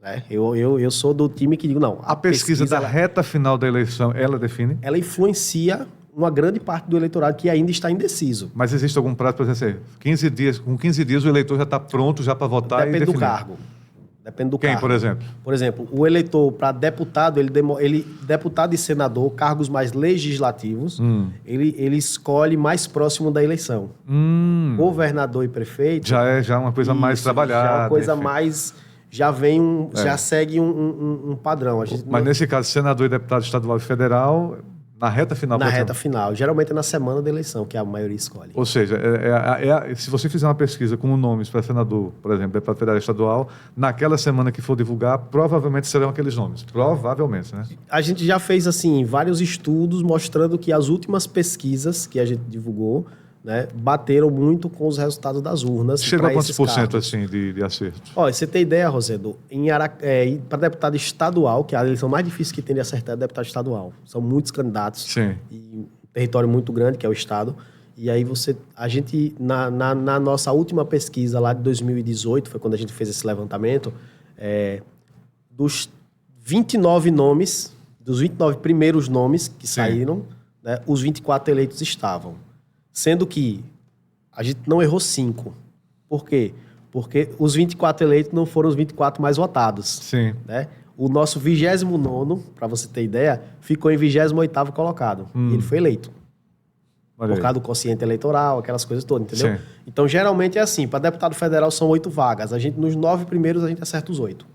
Né? Eu sou do time que digo, não. A pesquisa da reta final da eleição, ela define? Ela influencia uma grande parte do eleitorado que ainda está indeciso. Mas existe algum prazo, por exemplo, 15 dias, com 15 dias o eleitor já está pronto já para votar e definir? Depende do cargo. Depende do cargo. Quem, por exemplo? Por exemplo, o eleitor para deputado, deputado e senador, cargos mais legislativos, ele escolhe mais próximo da eleição. Governador e prefeito... Já é uma coisa mais trabalhada. Já é uma coisa enfim. mais... Já segue um padrão. Mas nesse caso, senador e deputado estadual e federal, na reta final... Na reta final. Geralmente é na semana da eleição que a maioria escolhe. Ou seja, se você fizer uma pesquisa com nomes para senador, por exemplo, deputado federal e estadual, naquela semana que for divulgar, provavelmente serão aqueles nomes. Provavelmente, né? A gente já fez, assim, vários estudos mostrando que as últimas pesquisas que a gente divulgou, né, bateram muito com os resultados das urnas. Chegou a quantos por cento assim, de acerto? Olha, você tem ideia, Rosedo, para deputado estadual, que é a eleição mais difícil que tem de acertar é deputado estadual. São muitos candidatos. Sim. E um território muito grande, que é o estado. E aí a gente, na nossa última pesquisa lá de 2018, foi quando a gente fez esse levantamento, dos 29 nomes, dos 29 primeiros nomes que saíram, né, os 24 eleitos estavam. Sendo que a gente não errou 5. Por quê? Porque os 24 eleitos não foram os 24 mais votados. Sim. Né? O nosso 29º, para você ter ideia, ficou em 28º colocado. E ele foi eleito. Por causa do quociente eleitoral, aquelas coisas todas, entendeu? Sim. Então, geralmente é assim. Para deputado federal são 8 vagas. Nos 9 primeiros, a gente acerta os 8.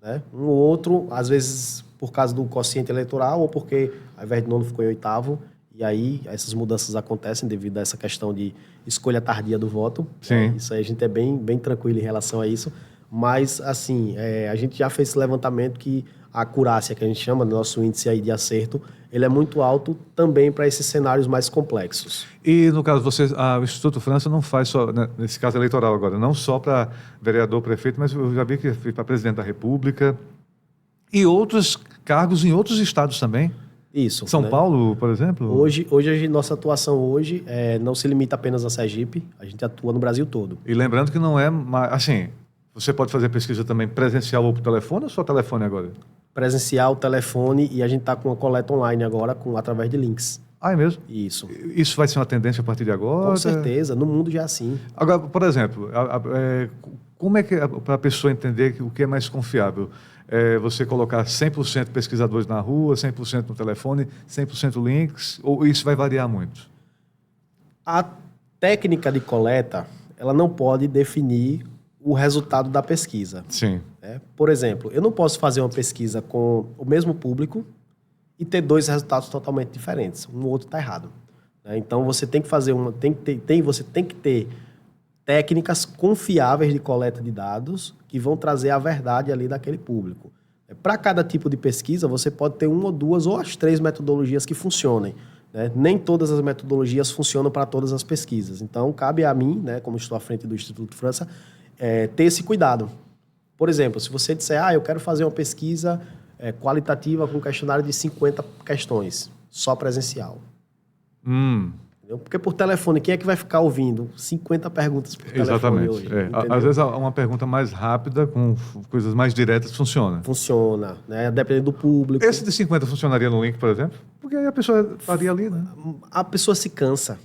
Né? Um ou outro, às vezes, por causa do quociente eleitoral ou porque, ao invés de 9, ficou em 8º. E aí, essas mudanças acontecem devido a essa questão de escolha tardia do voto. Sim. Isso aí a gente é bem tranquilo em relação a isso. Mas, assim, a gente já fez esse levantamento que a acurácia, que a gente chama, nosso índice aí de acerto, ele é muito alto também para esses cenários mais complexos. E, no caso, o Instituto França não faz só, né, nesse caso eleitoral agora, não só para vereador, prefeito, mas eu já vi que para presidente da República e outros cargos em outros estados também. Isso. São né? Paulo, por exemplo? Hoje nossa atuação hoje não se limita apenas a Sergipe, a gente atua no Brasil todo. E lembrando que não é, assim, você pode fazer pesquisa também presencial ou por telefone ou só telefone agora? Presencial, telefone, e a gente está com uma coleta online agora, através de links. Ah, é mesmo? Isso. Isso vai ser uma tendência a partir de agora? Com certeza, no mundo já é assim. Agora, por exemplo, como é que para a pessoa entender o que é mais confiável? Você colocar 100% pesquisadores na rua, 100% no telefone, 100% links, ou isso vai variar muito? A técnica de coleta, ela não pode definir o resultado da pesquisa. Sim. Né? Por exemplo, eu não posso fazer uma pesquisa com o mesmo público e ter 2 resultados totalmente diferentes. Um ou outro está errado. Né? Então, você tem que fazer você tem que ter técnicas confiáveis de coleta de dados que vão trazer a verdade ali daquele público. Para cada tipo de pesquisa, você pode ter 1 ou 2 ou as 3 metodologias que funcionem. Né? Nem todas as metodologias funcionam para todas as pesquisas. Então, cabe a mim, né, como estou à frente do Instituto França, ter esse cuidado. Por exemplo, se você disser, eu quero fazer uma pesquisa qualitativa com um questionário de 50 questões, só presencial. Porque por telefone, quem é que vai ficar ouvindo 50 perguntas por telefone Exatamente. hoje? Às vezes uma pergunta mais rápida, com coisas mais diretas, funciona. Funciona, né? Dependendo do público. Esse de 50 funcionaria no link, por exemplo? Porque aí a pessoa estaria ali, né? A pessoa se cansa.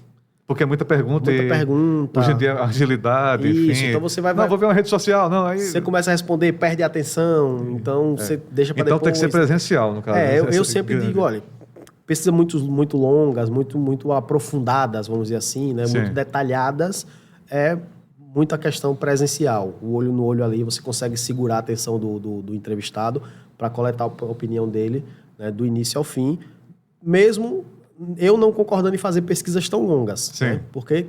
Porque é muita pergunta. Muita pergunta. Hoje em dia, agilidade, Isso, enfim. então você vai... Não, vou ver uma rede social. Não, aí... Você começa a responder, perde a atenção, então você deixa para então depois. tem que ser presencial, no caso. Eu sempre digo, olha, pesquisas muito longas, muito aprofundadas, vamos dizer assim, né? Muito detalhadas, é muita questão presencial. O olho no olho ali, você consegue segurar a atenção do entrevistado para coletar a opinião dele, né, do início ao fim, mesmo eu não concordando em fazer pesquisas tão longas. Né? Porque,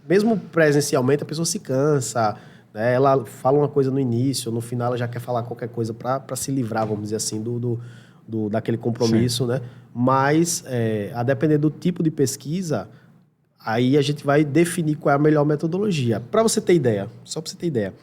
mesmo presencialmente, a pessoa se cansa, né? Ela fala uma coisa no início, no final ela já quer falar qualquer coisa para se livrar, vamos dizer assim, daquele compromisso, né? Mas, a depender do tipo de pesquisa, Aí a gente vai definir qual é a melhor metodologia. Para você ter ideia, só para você ter ideia.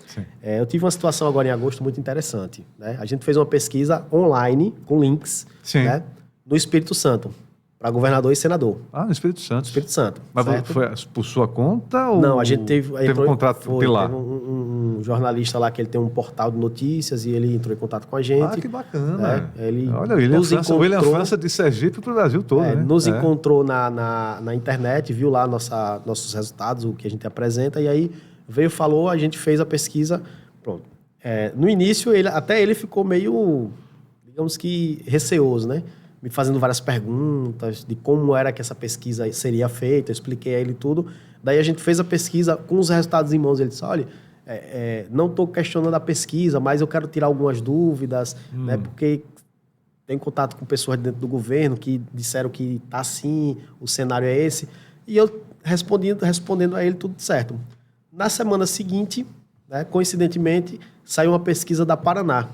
Eu tive uma situação agora em agosto muito interessante. Né? A gente fez uma pesquisa online, com links, né? No Espírito Santo, para governador e senador. Ah, no Espírito Santo. Espírito Santo. Mas certo? foi por sua conta? Ou não, a gente teve um contrato pilar? Teve um jornalista lá que ele tem um portal de notícias e ele entrou em contato com a gente. Ah, que bacana. Olha, o William França de Sergipe para o Brasil todo, né? Nos encontrou na internet, viu lá nossos resultados, o que a gente apresenta, e aí falou, a gente fez a pesquisa. Pronto. No início, até ele ficou meio, digamos que, receoso, né? Me fazendo várias perguntas de como era que essa pesquisa seria feita, eu expliquei a ele tudo. Daí a gente fez a pesquisa com os resultados em mãos. Ele disse, olha, não estou questionando a pesquisa, mas eu quero tirar algumas dúvidas, né, porque tenho contato com pessoas dentro do governo que disseram que está assim, o cenário é esse. E eu respondendo a ele tudo certo. Na semana seguinte, né, coincidentemente, saiu uma pesquisa da Paraná,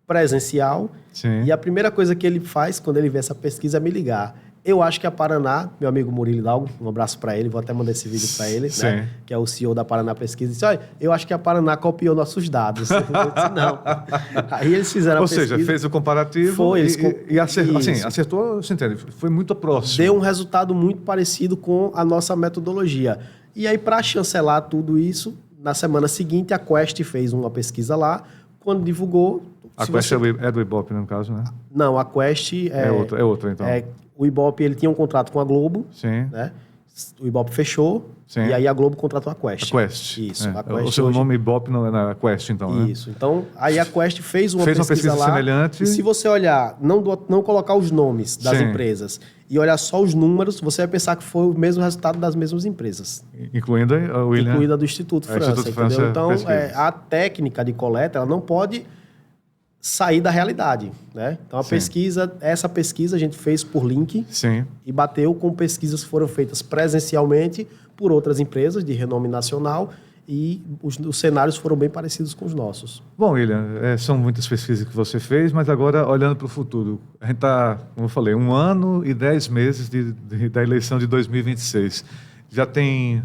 presencial. Sim. E a primeira coisa que ele faz quando ele vê essa pesquisa é me ligar. Eu acho que a Paraná, meu amigo Murilo Hidalgo, um abraço para ele, vou até mandar esse vídeo para ele, né, que é o CEO da Paraná Pesquisa, disse, olha, eu acho que a Paraná copiou nossos dados. Eu disse, não. Aí eles fizeram a pesquisa. Ou seja, fez o comparativo e acertou, assim, acertou, você entende, foi muito próximo. Deu um resultado muito parecido com a nossa metodologia. E aí, para chancelar tudo isso, na semana seguinte, a Quest fez uma pesquisa lá, quando divulgou... A Quest é do Ibope, no caso, né? Não, a Quest é outra, então. O Ibope, ele tinha um contrato com a Globo. Sim. Né? O Ibope fechou. Sim. E aí a Globo contratou a Quest. A Quest. Isso. A Quest o seu nome Ibope não é na Quest, então, né? Isso. Então, aí a Quest fez uma pesquisa lá, semelhante. E se você olhar, não colocar os nomes das empresas e olhar só os números, você vai pensar que foi o mesmo resultado das mesmas empresas. Incluindo a William... Incluindo a do Instituto França, Instituto França, então, pesquisa. A técnica de coleta, ela não pode sair da realidade, né? Então, essa pesquisa a gente fez por link. Sim. E bateu com pesquisas que foram feitas presencialmente por outras empresas de renome nacional e os cenários foram bem parecidos com os nossos. Bom, William, são muitas pesquisas que você fez, mas agora, olhando para o futuro, a gente está, como eu falei, 1 ano e 10 meses da eleição de 2026. Já tem,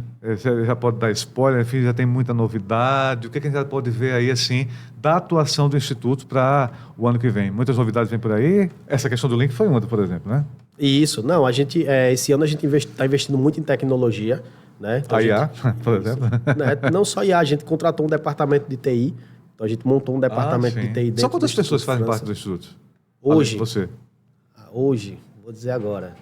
já pode dar spoiler, enfim, já tem muita novidade. O que a gente já pode ver aí, assim, da atuação do Instituto para o ano que vem? Muitas novidades vêm por aí. Essa questão do link foi uma, por exemplo, né? Isso. Não, esse ano a gente está investindo muito em tecnologia, né? Então, a IA, por exemplo? Né? Não só IA, a gente contratou um departamento de TI. Então, a gente montou um departamento de TI dentro. Só quantas pessoas fazem parte do Instituto? Hoje, você? Hoje, vou dizer agora...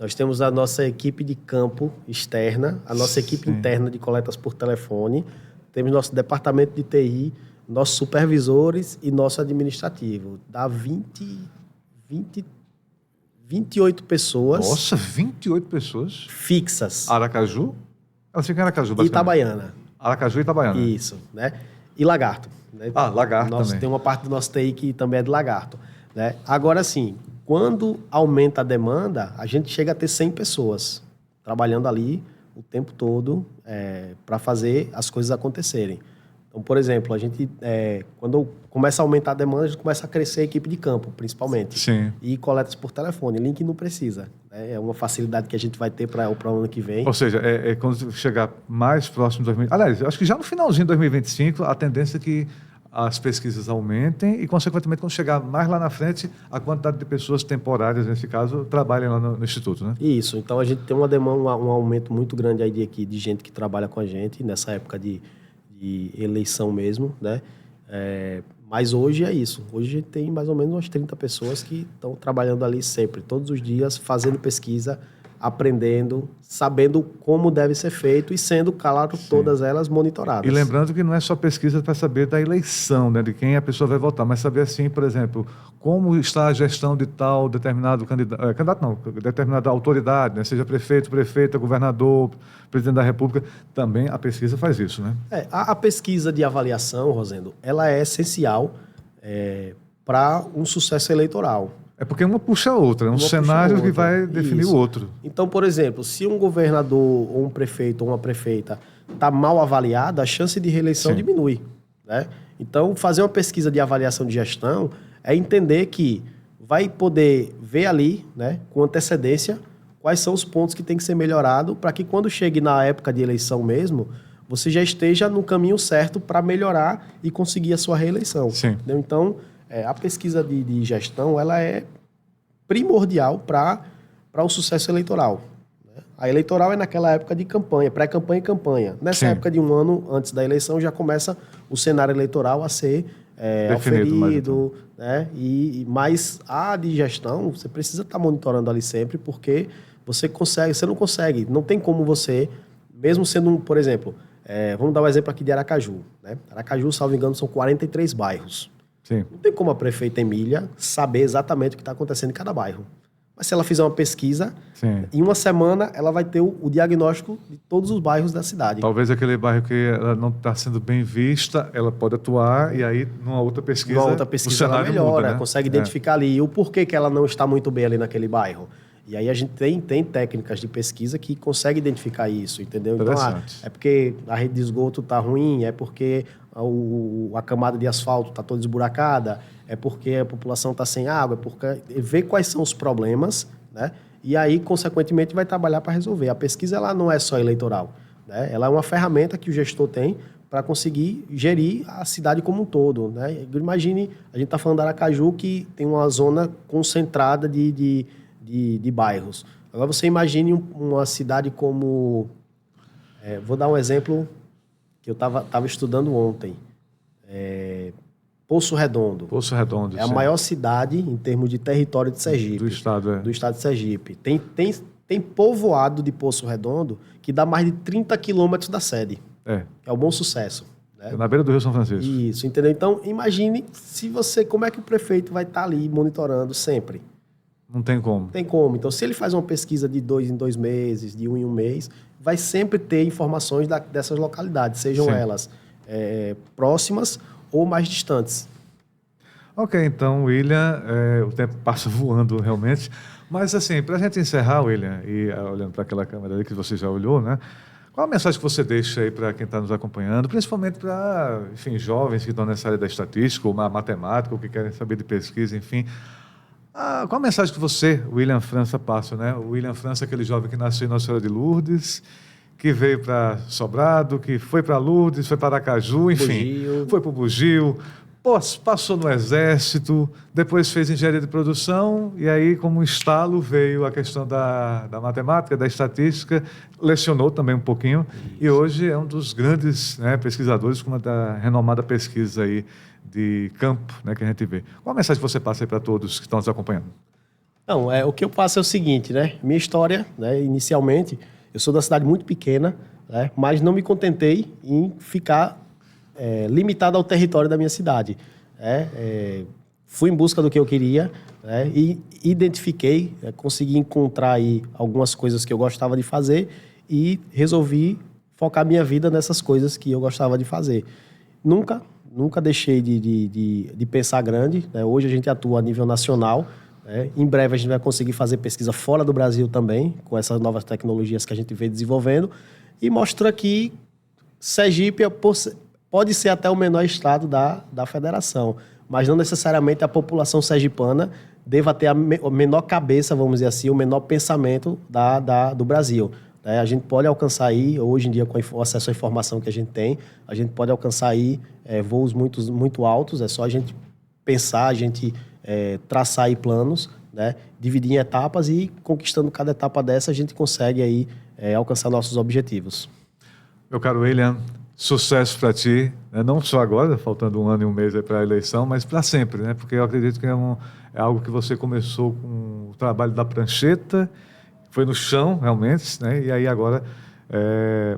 Nós temos a nossa equipe de campo externa, a nossa equipe interna de coletas por telefone, temos nosso departamento de TI, nossos supervisores e nosso administrativo. Dá 28 pessoas. Nossa, 28 pessoas? Fixas. Aracaju? Ela fica em Aracaju, basicamente. Itabaiana. Aracaju e Itabaiana. Isso, né? E Lagarto. Né? Lagarto também. Tem uma parte do nosso TI que também é de Lagarto. Né? Agora, sim, quando aumenta a demanda, a gente chega a ter 100 pessoas trabalhando ali o tempo todo para fazer as coisas acontecerem. Então, por exemplo, a gente, quando começa a aumentar a demanda, a gente começa a crescer a equipe de campo, principalmente. Sim. E coletas por telefone. Link não precisa. Né? É uma facilidade que a gente vai ter para o ano que vem. Ou seja, quando chegar mais próximo de 2020... Aliás, acho que já no finalzinho de 2025, a tendência é que as pesquisas aumentem e, consequentemente, quando chegar mais lá na frente, a quantidade de pessoas temporárias, nesse caso, trabalhem lá no Instituto, né? Isso. Então, a gente tem uma demanda, um aumento muito grande aí de gente que trabalha com a gente nessa época de eleição mesmo, né? Mas hoje é isso. Hoje a gente tem mais ou menos umas 30 pessoas que estão trabalhando ali sempre, todos os dias, fazendo pesquisa, aprendendo, sabendo como deve ser feito e sendo, claro, todas elas monitoradas. E lembrando que não é só pesquisa para saber da eleição, né, de quem a pessoa vai votar, mas saber, assim, por exemplo, como está a gestão de tal determinado determinada autoridade, né, seja prefeito, prefeita, governador, presidente da República, também a pesquisa faz isso, né? A pesquisa de avaliação, Rosendo, ela é essencial para um sucesso eleitoral. É porque uma puxa a outra, é um cenário que vai definir o outro. Então, por exemplo, se um governador ou um prefeito ou uma prefeita está mal avaliado, a chance de reeleição diminui. Né? Então, fazer uma pesquisa de avaliação de gestão é entender que vai poder ver ali, né, com antecedência, quais são os pontos que tem que ser melhorado para que quando chegue na época de eleição mesmo, você já esteja no caminho certo para melhorar e conseguir a sua reeleição. Sim. Entendeu? Então, a pesquisa de gestão ela é primordial para o sucesso eleitoral. A eleitoral é naquela época de campanha, pré-campanha e campanha. Nessa época de um ano antes da eleição já começa o cenário eleitoral a ser auferido, né? Mas a de gestão, você precisa estar monitorando ali sempre, porque você não consegue, não tem como você, mesmo sendo por exemplo, vamos dar um exemplo aqui de Aracaju. Né? Aracaju, salvo engano, são 43 bairros. Sim. Não tem como a prefeita Emília saber exatamente o que está acontecendo em cada bairro. Mas se ela fizer uma pesquisa, em uma semana ela vai ter o diagnóstico de todos os bairros da cidade. Talvez aquele bairro que ela não está sendo bem vista, ela pode atuar e aí numa outra pesquisa, o cenário ela melhora, muda, né? Consegue identificar ali o porquê que ela não está muito bem ali naquele bairro. E aí a gente tem técnicas de pesquisa que consegue identificar isso, entendeu? Então, é porque a rede de esgoto está ruim, é porque a camada de asfalto está toda esburacada, é porque a população está sem água, é porque vê quais são os problemas, né? E aí, consequentemente, vai trabalhar para resolver. A pesquisa ela não é só eleitoral, né? Ela é uma ferramenta que o gestor tem para conseguir gerir a cidade como um todo, né? Imagine, a gente está falando de Aracaju, que tem uma zona concentrada de bairros. Agora você imagine uma cidade como... vou dar um exemplo que eu estava estudando ontem. Poço Redondo. Poço Redondo, é a maior cidade em termos de território de Sergipe. Do estado, Do estado de Sergipe. Tem povoado de Poço Redondo que dá mais de 30 quilômetros da sede. É o Bom Sucesso. Né? É na beira do Rio São Francisco. Isso, entendeu? Então, imagine como é que o prefeito vai estar ali monitorando sempre. Não tem como. Tem como. Então, se ele faz uma pesquisa de 2 em 2 meses, de 1 em 1 mês, vai sempre ter informações dessas localidades, sejam elas próximas ou mais distantes. Ok, então, William, o tempo passa voando realmente. Mas, assim, para a gente encerrar, William, e olhando para aquela câmera ali que você já olhou, né? Qual a mensagem que você deixa aí para quem está nos acompanhando, principalmente para, enfim, jovens que estão nessa área da estatística, ou matemática, ou que querem saber de pesquisa, enfim... qual a mensagem que você, William França, passa, né? O William França, aquele jovem que nasceu em Nossa Senhora de Lourdes, que veio para Sobrado, que foi para Lourdes, foi para Aracaju, enfim, foi para o Bugio, passou no Exército, depois fez engenharia de produção, e aí, como um estalo, veio a questão da matemática, da estatística, lecionou também um pouquinho, e hoje é um dos grandes, né, pesquisadores com uma da renomada pesquisa aí de campo, né, que a gente vê. Qual a mensagem que você passa aí para todos que estão nos acompanhando? Não, o que eu passo é o seguinte, né? Minha história, né, inicialmente, eu sou da cidade muito pequena, né, mas não me contentei em ficar limitado ao território da minha cidade. Fui em busca do que eu queria, né, e identifiquei, consegui encontrar aí algumas coisas que eu gostava de fazer e resolvi focar minha vida nessas coisas que eu gostava de fazer. Nunca deixei de pensar grande, né? Hoje a gente atua a nível nacional, né? Em breve a gente vai conseguir fazer pesquisa fora do Brasil também, com essas novas tecnologias que a gente vem desenvolvendo, e mostra que Sergipe pode ser até o menor estado da federação, mas não necessariamente a população sergipana deva ter a menor cabeça, vamos dizer assim, o menor pensamento do Brasil. A gente pode alcançar aí, hoje em dia, com o acesso à informação que a gente tem, a gente pode alcançar aí voos muito altos, é só a gente pensar, a gente traçar aí planos, né? Dividir em etapas e, conquistando cada etapa dessa, a gente consegue aí alcançar nossos objetivos. Meu caro William, sucesso para ti, né? Não só agora, faltando 1 ano e 1 mês para a eleição, mas para sempre, né? Porque eu acredito que é algo que você começou com o trabalho da prancheta, foi no chão, realmente, né? E aí agora...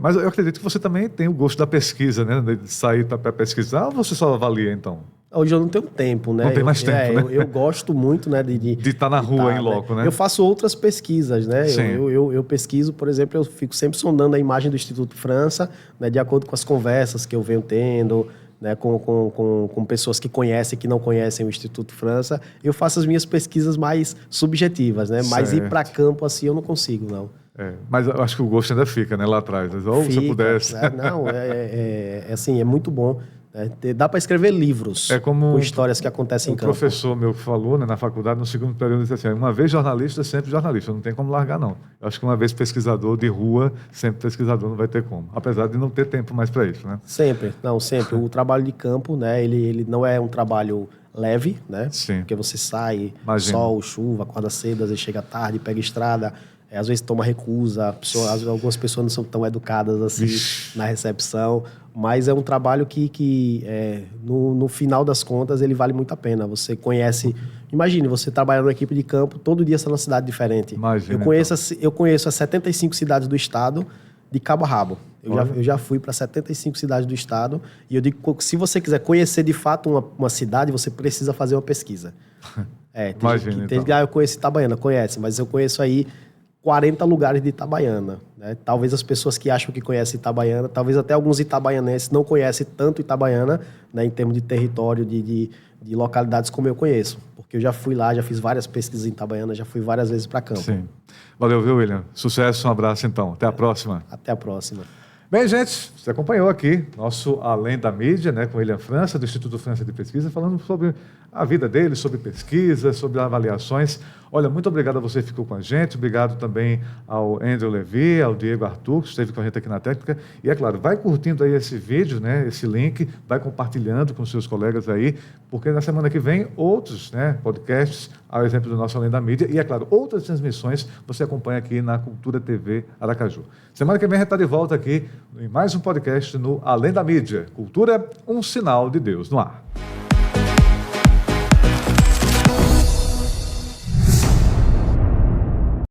Mas eu acredito que você também tem o gosto da pesquisa, né? De sair para pesquisar, ou você só avalia, então? Hoje eu não tenho tempo, né? Não tem mais tempo, né? Eu gosto muito, né? De estar na rua, em loco, né? Eu faço outras pesquisas, né? Sim. Eu pesquiso, por exemplo, eu fico sempre sondando a imagem do Instituto França, né? De acordo com as conversas que eu venho tendo, né? Com pessoas que conhecem e que não conhecem o Instituto França. Eu faço as minhas pesquisas mais subjetivas, né? Mas ir para campo assim eu não consigo, não. Mas eu acho que o gosto ainda fica, né? Lá atrás. Ou se eu pudesse. Não, assim, é muito bom. né? Dá para escrever livros como com histórias que acontecem em campo. Um professor meu que falou, né, na faculdade, no segundo período, disse assim, uma vez jornalista, sempre jornalista, não tem como largar, não. Eu acho que uma vez pesquisador de rua, sempre pesquisador, não vai ter como. Apesar de não ter tempo mais para isso, né? Sempre. O trabalho de campo, né, ele não é um trabalho leve, né? Sim. Porque você sai, Imagina. sol, chuva, acorda cedo, às vezes chega tarde, pega estrada, às vezes toma recusa, algumas pessoas não são tão educadas assim na recepção, mas é um trabalho que no final das contas, ele vale muito a pena. Você conhece... Imagine, você trabalha numa equipe de campo, todo dia você está numa cidade diferente. Imagina, eu conheço as 75 cidades do estado de cabo a rabo. Eu já fui para 75 cidades do estado e eu digo que se você quiser conhecer de fato uma cidade, você precisa fazer uma pesquisa. Imagina, eu conheço Itabaiana, conhece, mas eu conheço aí 40 lugares de Itabaiana, né? Talvez as pessoas que acham que conhecem Itabaiana, talvez até alguns itabaianenses não conhecem tanto Itabaiana, né, em termos de território, de localidades como eu conheço. Porque eu já fui lá, já fiz várias pesquisas em Itabaiana, já fui várias vezes para campo. Sim. Valeu, viu, William? Sucesso, um abraço então. Até a próxima. Até a próxima. Bem, gente, você acompanhou aqui nosso Além da Mídia, né, com William França, do Instituto França de Pesquisa, falando sobre a vida dele, sobre pesquisa, sobre avaliações. Olha, muito obrigado a você que ficou com a gente, obrigado também ao Andrew Levi, ao Diego Arthur, que esteve com a gente aqui na técnica. E, é claro, vai curtindo aí esse vídeo, né, esse link, vai compartilhando com seus colegas aí, porque na semana que vem, outros, né, podcasts, ao exemplo do nosso Além da Mídia, e, é claro, outras transmissões você acompanha aqui na Cultura TV Aracaju. Semana que vem a gente está de volta aqui em mais um podcast no Além da Mídia. Cultura, um sinal de Deus no ar.